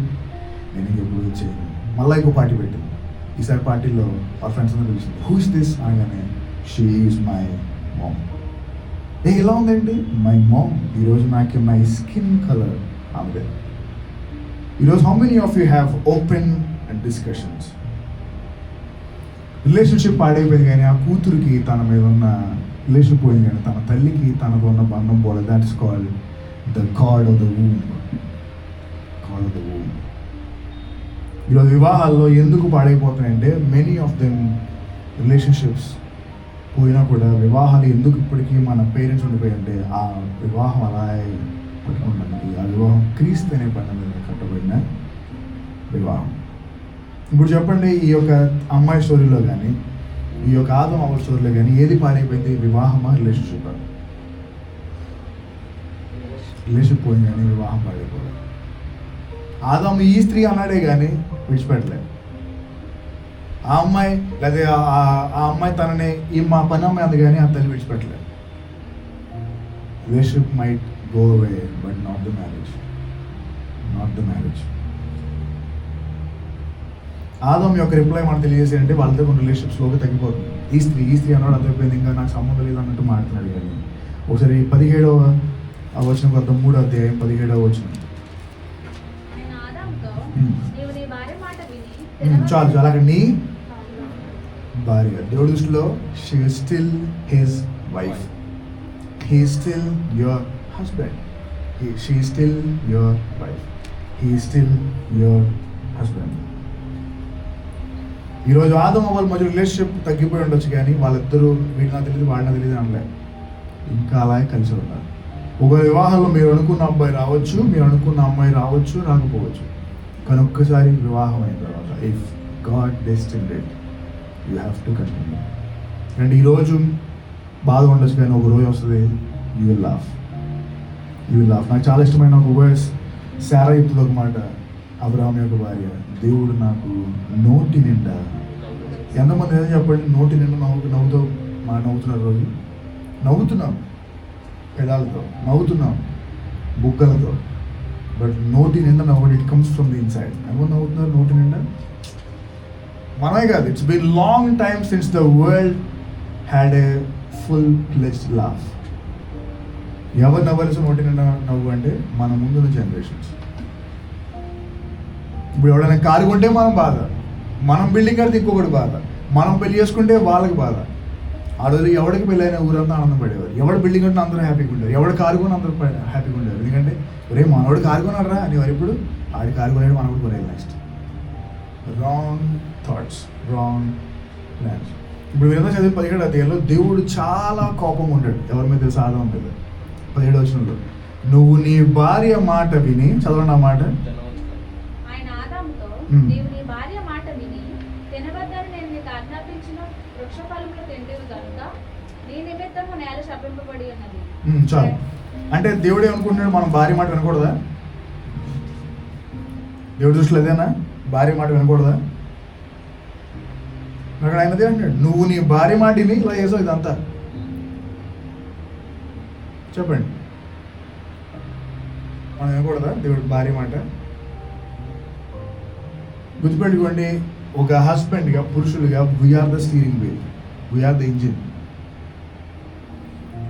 నేను ఇంకెప్పుడు చేయను. మళ్ళీ ఇంకో పార్టీ పెట్టింది. ఈసారి పార్టీలో ఆ ఫ్రెండ్స్ అందరూ పిలిచింది. హూ ఇస్ దిస్ అనగానే షీ ఈజ్ మై మామ్. ఎలా ఉందండి? My mom. ఈరోజు నాకు మై స్కిన్ కలర్ ఆమె. ఈరోజు how many of you have open discussions? Relationship పాడైపోయింది, కానీ ఆ కూతురికి తన మీద ఉన్న రిలేషన్ పోయింది, కానీ తన తల్లికి తనతో ఉన్న బంధం పోలేదు. That is called the God of the womb. God of the womb. ఈరోజు వివాహాల్లో ఎందుకు పాడైపోతున్నాయంటే మెనీ ఆఫ్ దెమ్ రిలేషన్షిప్స్ పోయినా కూడా వివాహాలు ఎందుకు ఇప్పటికీ మన పేరెంట్స్ ఉండిపోయింటే ఆ వివాహం అలా పట్టుకోవడానికి, ఆ వివాహం క్రీస్తు అనే పని మీద కట్టబడిన వివాహం. ఇప్పుడు చెప్పండి, ఈ యొక్క అమ్మాయి స్టోరీలో కానీ ఈ యొక్క ఆదం అవ్వ స్టోరీలో కానీ ఏది పాడైపోయింది? వివాహమా రిలేషన్షిప్? రిలేషన్షిప్ పోయింది కానీ వివాహం పాడైపోలేదు. ఆదం ఈ స్త్రీ అన్నాడే కానీ విడిచిపెట్టలేదు. ఆ అమ్మాయి లేదా ఆ అమ్మాయి తనని ఈ మా పని అమ్మాయి అంది కానీ ఆ తల్లి విడిచిపెట్టలేదు. Relationship might go away but not the marriage. Not the marriage. Adam యొక్క రిప్లై మనకు తెలియజేసి అంటే వాళ్ళతో కొన్ని రిలేషన్షిప్ స్లోగా తగ్గిపోతుంది. ఈ స్త్రీ అన్నాడు అర్థమైపోయింది, ఇంకా నాకు సంబంధం లేదు అన్నట్టు మాట్లాడుతున్నాడు. కానీ ఒకసారి 17వ వచనం కొత్త 3వ అధ్యాయం 17వ వచనం. చాలు చాలా. అక్కడ నీ భార్య, దేవుడి దృష్టిలో she is still his wife, he is still your husband, she is still your wife, he is still your husband. ఈరోజు ఆదం అవ్వల మధ్య రిలేషన్షిప్ తగ్గిపోయి ఉండొచ్చు, కానీ వాళ్ళిద్దరూ వీడికి నాకు తెలియదు వాళ్ళ తెలియదు అనలే, ఇంకా అలాగే కలిసి ఉన్నారు. ఒక వివాహంలో మీరు అనుకున్న అబ్బాయి రావచ్చు, మీరు అనుకున్న అమ్మాయి రావచ్చు, రాకపోవచ్చు, కానీ ఒక్కసారి వివాహం అయిన తర్వాత if God destined it you have to continue. And ఈరోజు బాధ ఉండొచ్చు, కానీ ఒక రోజు వస్తుంది యూ విల్ లాఫ్. నాకు చాలా ఇష్టమైన ఒక వర్స్ శారా చెప్తుంది ఒక మాట, అబ్రహాం యొక్క భార్య, దేవుడు నాకు నోటి నిండా, ఎంతమంది ఏదో చెప్పండి, నోటి నిండా నవ్వుతున్నారు రోజు, నవ్వుతున్నాం పెదాలతో, నవ్వుతున్నాం బుగ్గలతో, బట్ నోటి నిండా నవ్వు, it comes from the inside. ఎవరు నవ్వుతున్నారు నోటి నిండా? మనమే కాదు. It's been long time since the world had a full pledged laugh. ఎవరు నవ్వలసిన నోటి నిండా నవ్వు అంటే మన ముందున్న జనరేషన్స్. ఇప్పుడు ఎవడైనా కారు కొంటే మనం బాధ, మనం బిల్డింగ్ కడితే ఇంకొకటి బాధ, మనం పెళ్లి చేసుకుంటే వాళ్ళకి బాధ. ఆ రోజు ఎవరికి పెళ్ళైనా ఊరంతా ఆనందం పడేవారు. ఎవడు బిల్డింగ్ కట్టిన అందరూ హ్యాపీగా ఉండేవారు, ఎవడు కారు కొని అందరూ హ్యాపీగా ఉండేవారు. ఎందుకంటే ఒరే మనవాడు కారు కొన్నారా అని వారు ఇప్పుడు ఆడి కారు కొనేది మనవాడు కొనేది next. Wrong thoughts, wrong plans. ఇప్పుడు వీరంతా చదివి 17వ అధ్యాయంలో దేవుడు చాలా కోపంగా ఉంటాడు ఎవరి మీద తెలుసు? ఆదాము మీద. 17వ వచనంలో, నువ్వు నీ భార్య మాట విని, చదవండి ఆ మాట. ఆయన ఆదాముతో, నీవు నీ భార్య మాట విని తినవద్దని నేను నీకు ఆజ్ఞాపించిన వృక్షఫలములు తింటివి కనుక నీ నిమిత్తము నేల శపింపబడి ఉన్నది. చాలు. అంటే దేవుడు ఏమనుకుంటున్నాడు? మనం భార్య మాట వినకూడదా? దేవుడు దృష్టిలో అదేనా? భార్య మాట వినకూడదా? అక్కడ ఆయనదే అంటాడు, నువ్వు నీ భార్య మాటిని ఇలా చేసావు, ఇదంతా చెప్పండి. మనం వినకూడదా దేవుడు భార్య మాట? గుర్తుపెట్టుకోండి, ఒక హస్బెండ్గా, పురుషులుగా, we are the steering wheel, we are the engine.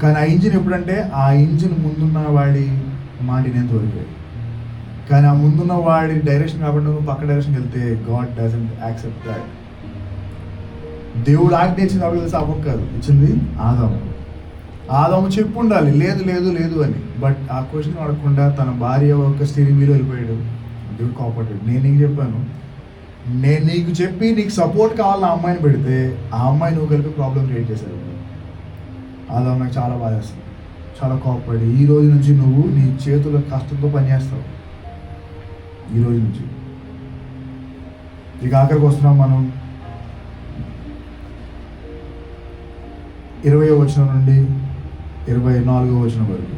కానీ ఆ ఇంజిన్ ఎప్పుడంటే ఆ ఇంజిన్ ముందున్న వాడి మాటినే తోలిపోయి, కానీ ఆ ముందున్న వాడి డైరెక్షన్ కాకుండా నువ్వు పక్క డైరెక్షన్కి వెళ్తే గాడ్ డజంట్ యాక్సెప్ట్ దాట్. దేవుడు ఆజ్ఞ ఇచ్చింది అప్పుడు తెలిసి అవ్వక కాదు, ఇచ్చింది ఆదాము. ఆదాము చెప్పు ఉండాలి లేదు లేదు లేదు అని, బట్ ఆ క్వశ్చన్ అడగకుండా తన భార్య ఒక స్టీరింగ్ వీల్ వెళ్ళిపోయాడు. దేవుడు కోపడ్డాడు. నేను నీకు చెప్పాను, నేను నీకు చెప్పి నీకు సపోర్ట్ కావాలని ఆ అమ్మాయిని పెడితే ఆ అమ్మాయి నువ్వు కలిపి ప్రాబ్లం క్రియేట్ చేశావు. ఆదాము నాకు చాలా బాధ వేస్తుంది, చాలా కోపపడి, ఈ రోజు నుంచి నువ్వు నీ చేతుల కష్టంతో పనిచేస్తావు. ఈ రోజు నుంచి ఇక ఆఖరికి వస్తున్నాం మనం 20వ వచనం నుండి 24వ వచనం వరకు.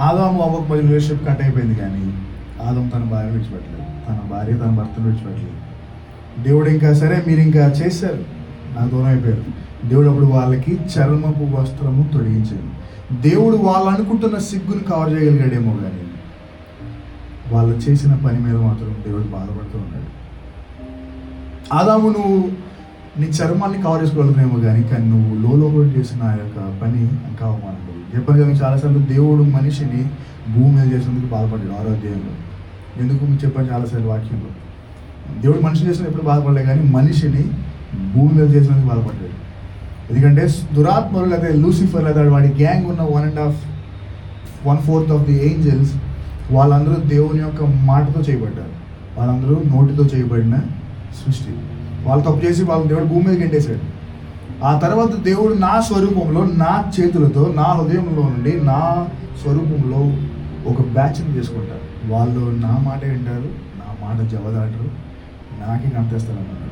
ఆదాము అవ్వకు మధ్య రిలేషన్షిప్ కట్ అయిపోయింది, కానీ ఆదాము తన భార్య విడిచిపెట్టలేదు, తన భార్య తన భర్తను విడిచిపెట్టలేదు. దేవుడు ఇంకా సరే మీరు ఇంకా చేశారు, నాకు దూరం అయిపోయారు. దేవుడు అప్పుడు వాళ్ళకి చర్మపు వస్త్రము తొడిగించాడు. దేవుడు వాళ్ళు అనుకుంటున్న సిగ్గును కవర్ చేయగలిగాడేమో, కానీ వాళ్ళు చేసిన పని మీద మాత్రం దేవుడు బాధపడుతూ ఉన్నాడు. ఆదాము నువ్వు నీ చర్మాన్ని కవర్ చేసుకోగలుగుతున్నామో కానీ నువ్వు లోపల చేసిన ఆ యొక్క పని ఇంకా అవమానం. చెప్పాను కదా చాలాసార్లు, దేవుడు మనిషిని భూమి మీద చేసినందుకు బాధపడ్డాడు 6వ అధ్యాయంలో. ఎందుకు మీకు చెప్పాను చాలాసార్లు వాక్యంలో, దేవుడు మనిషిని చేసిన ఎప్పుడు బాధపడలే, కానీ మనిషిని భూమి మీద చేసినందుకు బాధపడ్డాడు. ఎందుకంటే దురాత్మలు లేదా లూసిఫర్ లేదా వాడి గ్యాంగ్ ఉన్న 1/4 ఆఫ్ ది ఏంజల్స్ వాళ్ళందరూ దేవుని యొక్క మాటతో చేయబడ్డారు. వాళ్ళందరూ నోటితో చేయబడిన సృష్టి. వాళ్ళు తప్పు చేసి వాళ్ళు దేవుడు భూమి మీద గెంటేశాడు. ఆ తర్వాత దేవుడు నా స్వరూపంలో, నా చేతులతో, నా హృదయంలో నుండి, నా స్వరూపంలో ఒక బ్యాచ్ని చేసుకుంటారు. వాళ్ళు నా మాట వింటారు, నా మాట జవదాటరు, నాకే కనిపిస్తారు అన్నాడు.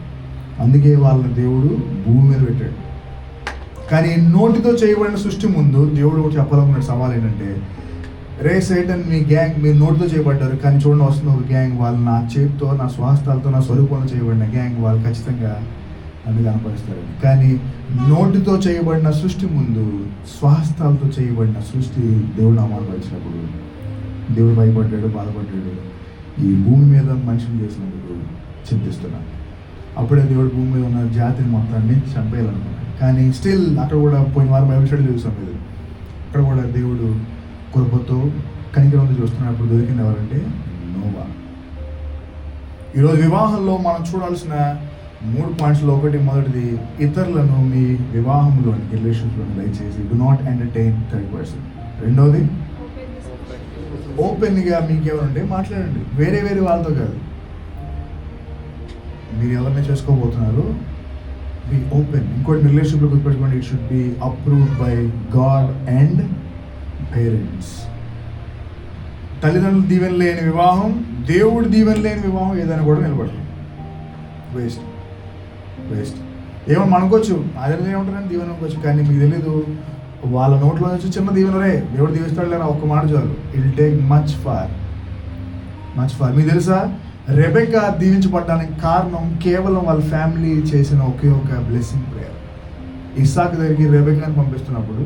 అందుకే వాళ్ళని దేవుడు భూమి మీద పెట్టాడు. కానీ నోటితో చేయబడిన సృష్టి ముందు దేవుడు చెప్పాలనుకున్న సవాల్ ఏంటంటే, రే సైటన్, మీ గ్యాంగ్ మీరు నోటితో చేయబడ్డారు, కానీ చూడండి వస్తుంది ఒక గ్యాంగ్, వాళ్ళు నా చేతితో, నా స్వాస్థాలతో, నా స్వరూపంలో చేయబడిన గ్యాంగ్, వాళ్ళు ఖచ్చితంగా నన్ను కనపరుస్తారు. కానీ నోటితో చేయబడిన సృష్టి ముందు స్వాస్థాలతో చేయబడిన సృష్టి దేవుడు నామాలు పరిచినప్పుడు దేవుడు భయపడ్డాడు, బాధపడ్డాడు. ఈ భూమి మీద మనిషిని చేసినందుకు చింతిస్తున్నాను. అప్పుడే దేవుడు భూమి మీద ఉన్న జాతిని మొత్తాన్ని చంపేయాలనుకున్నాడు. కానీ స్టిల్ అక్కడ కూడా పోయిన వారం బైబిల్ స్టడీ చూసాం లేదు, అక్కడ కూడా దేవుడు కృపతో కనికరంతో చూస్తున్నప్పుడు దొరికింది ఎవరంటే నోవా. ఈరోజు వివాహంలో మనం చూడాల్సిన 3 పాయింట్స్లో ఒకటి, మొదటిది ఇతరులను మీ వివాహంలోని రిలేషన్స్లోని దయచేసి do not entertain third person. రెండవది ఓపెన్గా మీకు ఎవరుంటే మాట్లాడండి, వేరే వేరే వాళ్ళతో కాదు. మీరు ఎవరిని చేసుకోబోతున్నారు, బి ఓపెన్. ఇంకోటి రిలేషన్షిప్లో గుర్తుపెట్టుకోండి, it should be approved by God and parents. తల్లిదండ్రులు దీవెన లేని వివాహం, దేవుడు దీవెన లేని వివాహం ఏదైనా కూడా నిలబడదు. వేస్ట్. ఏమో అనుకోవచ్చు, అదే ఏమంటారని దీవెన అనుకోవచ్చు, కానీ మీకు తెలీదు వాళ్ళ నోట్లో నుంచి చిన్న దీవెనరే దేవుడు దీవిస్తాడు లేని ఒక్క మాట చాలు. It take much far. మీకు తెలుసా, రెబెక్కా దీవించబడ్డానికి కారణం కేవలం వాళ్ళ ఫ్యామిలీ చేసిన ఒకే ఒక బ్లెస్సింగ్ ప్రేయర్. ఇస్సాకు దగ్గరికి రెబెక్కాని పంపిస్తున్నప్పుడు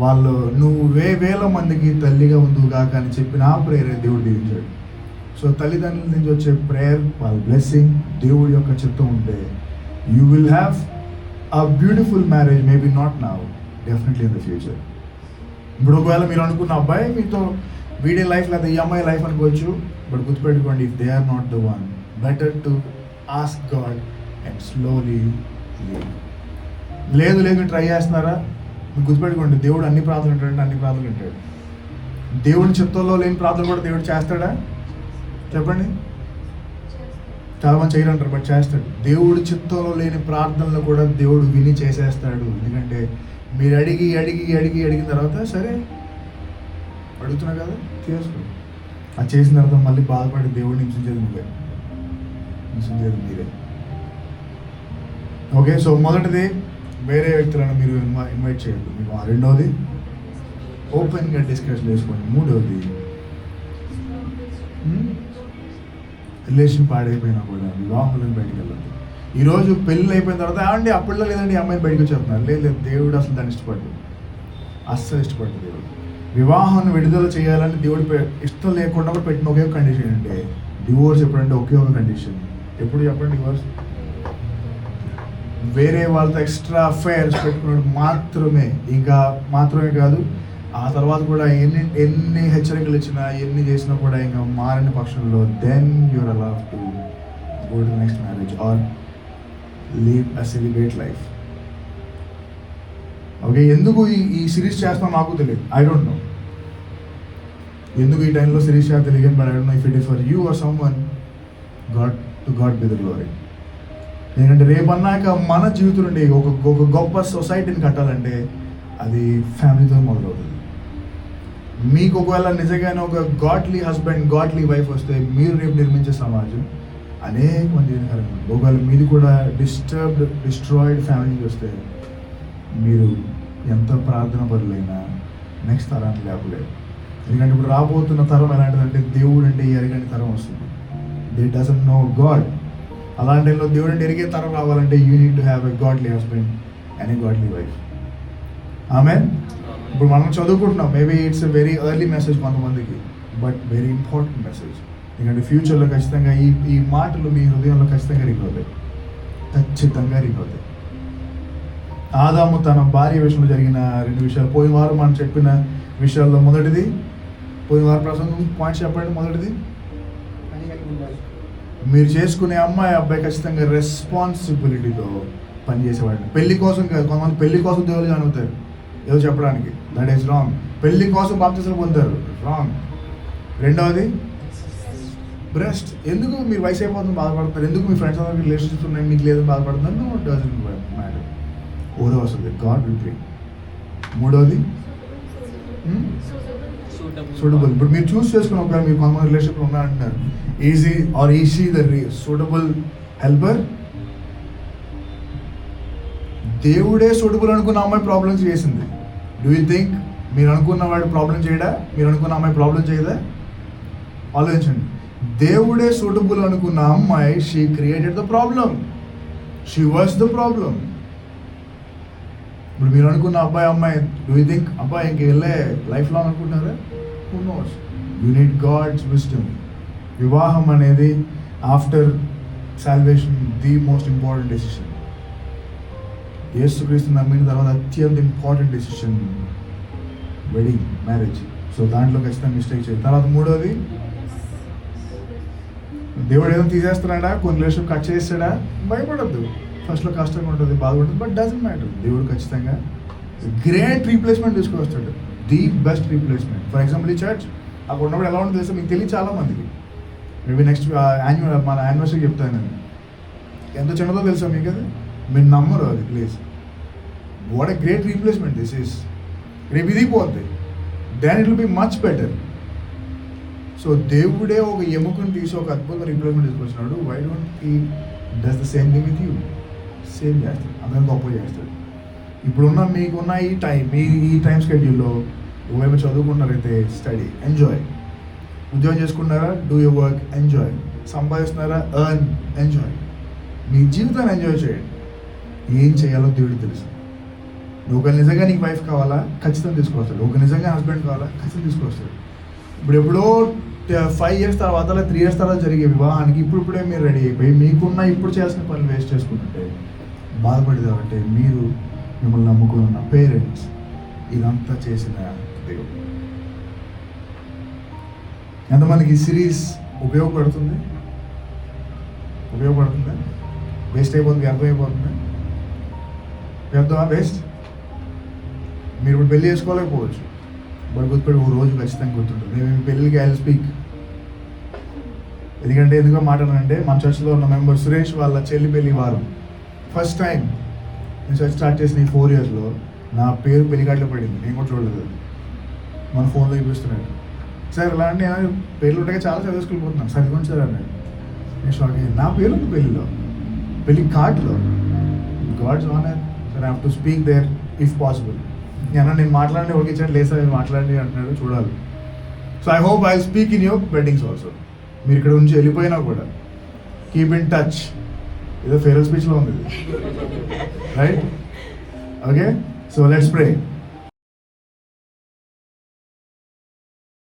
వాళ్ళు నువ్వు వేల మందికి తల్లిగా ఉందుగాక అని చెప్పిన ఆ ప్రేయర్ దేవుడు దీవించాడు. సో తల్లిదండ్రుల నుంచి వచ్చే ప్రేయర్, వాళ్ళ బ్లెస్సింగ్, దేవుడి యొక్క చిత్తం ఉంటే you will have a beautiful marriage. Maybe not now, definitely in the future. ఇప్పుడు ఒకవేళ మీరు అనుకున్న అబ్బాయి మీతో వీడే లైఫ్ లేదా ఈ అమ్మాయి లైఫ్ అనుకోవచ్చు, బట్ గుర్తుపెట్టుకోండి, if they are not the one, better to ask God and slowly leave. లేదు ట్రై చేస్తున్నారా, మీకు గుర్తుపెట్టుకోండి, దేవుడు అన్ని ప్రార్థనలు వింటాడంటే అన్ని ప్రార్థనలు వింటాడు. దేవుడి చిత్తంలో లేని ప్రార్థన కూడా దేవుడు చేస్తాడా చెప్పండి? చాలా మంది చేయరంటారు, బట్ చేస్తాడు. దేవుడి చిత్తంలో లేని ప్రార్థనలు కూడా దేవుడు విని చేసేస్తాడు. ఎందుకంటే మీరు అడిగిన తర్వాత సరే అడుగుతున్నా కదా చేసుకో. అది చేసిన తర్వాత మళ్ళీ బాధపడి దేవుడిని హింసించేది మీరే. ఓకే, సో మొదటిది వేరే వ్యక్తులను మీరు ఇన్వైట్ చేయద్దు. మీకు రెండవది ఓపెన్గా డిస్కస్ చేసుకోండి. మూడవది రిలేషన్ పాడైపోయినా కూడా వివాహంలో బయటకు వెళ్ళద్దు. ఈరోజు పెళ్ళి అయిపోయిన తర్వాత అండి అప్పుడులో లేదండి అమ్మాయిని బయటకు వచ్చేస్తున్నారు. లేదు, దేవుడు అసలు దాన్ని అస్సలు ఇష్టపడ్డు. దేవుడు వివాహాన్ని విడుదల చేయాలని దేవుడు ఇష్టం లేకుండా కూడా పెట్టిన ఒకే కండిషన్ అంటే డివోర్స్. ఎప్పుడంటే ఒకే ఒక కండిషన్, ఎప్పుడు చెప్పండి, డివోర్స్. వేరే వాళ్ళతో ఎక్స్ట్రా అఫైర్స్ పెట్టుకున్నాడు మాత్రమే కాదు, ఆ తర్వాత కూడా ఎన్ని హెచ్చరికలు ఇచ్చినా ఎన్ని చేసినా కూడా ఇంకా మారిన పక్షంలో then you're allowed to go to next marriage or leave a celebrate life. Okay, ఎందుకు ఈ సిరీస్ చేస్తాం నాకు తెలియదు. ఐ డోంట్ నో ఎందుకు ఈ టైంలో సిరీస్ చేస్తా తెలియదు, but I don't know if it is for you or someone. God be the glory. ఎందుకంటే రేపన్నాక మన జీవితం నుండి ఒక గొప్ప సొసైటీని కట్టాలంటే అది ఫ్యామిలీతో మొదలవుతుంది. మీకు ఒకవేళ నిజంగానే ఒక గాడ్లీ హస్బెండ్, గాడ్లీ వైఫ్ వస్తే మీరు రేపు నిర్మించే సమాజం అనేక మంది కరెక్ట్. ఒకవేళ మీది కూడా డిస్ట్రాయిడ్ ఫ్యామిలీ వస్తే మీరు ఎంత ప్రార్థన పరులైనా నెక్స్ట్ తరాన్ని లేపలేదు. ఎందుకంటే ఇప్పుడు రాబోతున్న తరం ఎలాంటిదంటే దేవుడు అంటే ఎరగని తరం వస్తుంది. They doesn't know God. అలాంటి దేవుడు అంటే ఎరిగే తరం రావాలంటే you need to have a godly husband and a godly wife. Amen. ఇప్పుడు మనం చదువుకుంటున్నాం, maybe it's a very early message కొంతమందికి, బట్ వెరీ ఇంపార్టెంట్ మెసేజ్. ఎందుకంటే ఫ్యూచర్లో ఖచ్చితంగా ఈ మాటలు మీ హృదయంలో ఖచ్చితంగా రిగవుతాయి. ఆదాము తన భార్య విషయంలో జరిగిన 2 విషయాలు పోయిన వారం మనం చెప్పిన విషయాల్లో మొదటిది, పోయిన వారం ప్రసంగం పాయింట్స్ చెప్పండి. మొదటిది, మీరు చేసుకునే అబ్బాయి ఖచ్చితంగా రెస్పాన్సిబిలిటీతో పనిచేసేవాడిని. పెళ్లి కోసం కాదు, కొంతమంది పెళ్లి కోసం దేవుళ్ళు చదువుతారు ఏదో చెప్పడానికి, దట్ ఈస్ రాంగ్. పెళ్లి కోసం బాప్తిస్మం పొందుతారు, రాంగ్. రెండవది బ్రెస్ట్. ఎందుకు మీరు వయసు అయిపోతుంది బాధపడుతున్నారు, ఎందుకు మీ ఫ్రెండ్స్ అందరికి రిలేషన్షిప్స్ ఉన్నాయి మీకు లేదని బాధపడుతున్నారు, నో డజంట్ మ్యాటర్. ఓదో వస్తుంది, గాడ్ విల్ బ్రింగ్. మూడవది సూటబుల్. ఇప్పుడు మీరు చూస్ చేసుకుని ఒకవేళ మీరు కొంతమంది రిలేషన్షిప్లో ఉన్నారంటున్నారు, ఈజీ ద సూటబుల్ హెల్పర్. దేవుడే సూటబుల్ అనుకున్న అమ్మాయి ప్రాబ్లమ్స్ చేసింది. డూ యూ థింక్ మీరు అనుకున్న వాడు ప్రాబ్లం చేయడా? మీరు అనుకున్న అమ్మాయి ప్రాబ్లం చేయదా? ఆలోచించండి. దేవుడే సూటబుల్ అనుకున్న అమ్మాయి, she created the problem, she was the problem. ఇప్పుడు మీరు అనుకున్న అమ్మాయి, డూ యూ థింక్ అబ్బాయి ఇంక వెళ్ళే లైఫ్ లాంగ్ అనుకుంటున్నారా? Who knows. You need God's wisdom. వివాహం అనేది after salvation the most important decision. యేసుక్రీస్తు నమ్మిన తర్వాత అత్యంత important decision wedding, marriage. So దాంట్లో ఖచ్చితంగా మిస్టేక్ చేయాలి. తర్వాత మూడోది, దేవుడు ఏదో తీసేస్తున్నాడా, కొన్ని రిలేషన్ కట్ చేస్తాడా, భయపడద్దు. ఫస్ట్లో కష్టంగా ఉంటుంది, బాధపడుతుంది, బట్ డజంట్ మ్యాటర్. దేవుడు ఖచ్చితంగా గ్రేట్ రీప్లేస్మెంట్ తీసుకొస్తాడు, the best replacement. For example ఈ చర్చ్ అక్కడ ఉన్నప్పుడు ఎలా ఉంటుంది తెలుసా మీకు తెలియదు చాలా మందికి. మేబీ నెక్స్ట్ మన యానివర్సరీ చెప్తాను నేను. ఎంత చిన్నదో తెలుసా మీకు, అది మీరు నమ్మరు అది place. What a great replacement this is. రేపు ఇది పోద్ది, then it will be much better. So దేవుడే ఒక ఎముకను తీసి ఒక అద్భుతమైన రీప్లేస్మెంట్ తీసుకొచ్చినాడు. Why don't he does the same thing with you? Same చేస్తాడు, అందరం గొప్ప చేస్తాడు. ఇప్పుడున్న మీకున్న ఈ టైం స్కెడ్యూల్లో ఒకవేళ చదువుకున్నారైతే స్టడీ, ఎంజాయ్. ఉద్యోగం చేసుకున్నారా, డూ యువర్ వర్క్, ఎంజాయ్. సంపాదిస్తున్నారా, ఎర్న్, ఎంజాయ్. మీ జీవితాన్ని ఎంజాయ్ చేయండి. ఏం చేయాలో దేవుడికి తెలుసు. ఒకరు నిజంగా నీకు వైఫ్ కావాలా, ఖచ్చితంగా తీసుకొస్తాడు. ఒక నిజంగా హస్బెండ్ కావాలా, ఖచ్చితంగా తీసుకొస్తాడు. ఇప్పుడు ఎప్పుడో 5 years తర్వాత, 3 years తర్వాత జరిగే వివాహానికి ఇప్పుడే మీరు రెడీ అయిపోయి మీకున్న ఇప్పుడు చేయాల్సిన పనులు వేస్ట్ చేసుకుంటుంటే బాధపడేది కాబట్టి మీరు మిమ్మల్ని నమ్ముకుని ఉన్న పేరెంట్స్ ఇదంతా చేసిన దేవుడు. ఎంతమందికి ఈ సిరీస్ ఉపయోగపడుతుందా? వేస్ట్ అయిపోతుంది, అర్థమైపోతుంది. వ్యర్థమా, వేస్ట్? మీరు ఇప్పుడు పెళ్లి చేసుకోలేకపోవచ్చు, బట్ గుర్తుపెట్టి ఒక రోజు ఖచ్చితంగా గుర్తుంటుంది. నేను మీ పెళ్ళికి ఐ స్పీక్. ఎందుకంటే మాట్లాడానంటే మన చర్చ్లో ఉన్న మెంబర్ సురేష్ వాళ్ళ చెల్లి పెళ్లి వారం ఫస్ట్ టైం నేను చర్చ్ స్టార్ట్ చేసిన ఈ 4 yearsలో నా పేరు పెళ్లికాట్లో పడింది. నేను కూడా చూడలేదు, మన ఫోన్లో చూపిస్తున్నాడు. సార్ ఇలాంటి పేర్లు ఉంటాయి, చాలా చదివేసుకెళ్ళిపోతున్నాను సార్, ఇదిగోండి సార్ అన్నాడు. నేను షాక్ అయ్యాను. నా పేరు ఉంది పెళ్ళిలో, పెళ్లి కార్డులో. God's honour sir, I have to speak there if possible. నేను మాట్లాడి ఒకటి ఇచ్చాడు, లేదు సార్ మాట్లాడి అంటున్నాడు, చూడాలి. So I hope I speak in your weddings also. మీరు ఇక్కడ నుంచి వెళ్ళిపోయినా కూడా కీప్ ఇన్ టచ్. ఏదో ఫేర్వెల్ స్పీచ్లో ఉంది, right? Okay, so let's pray.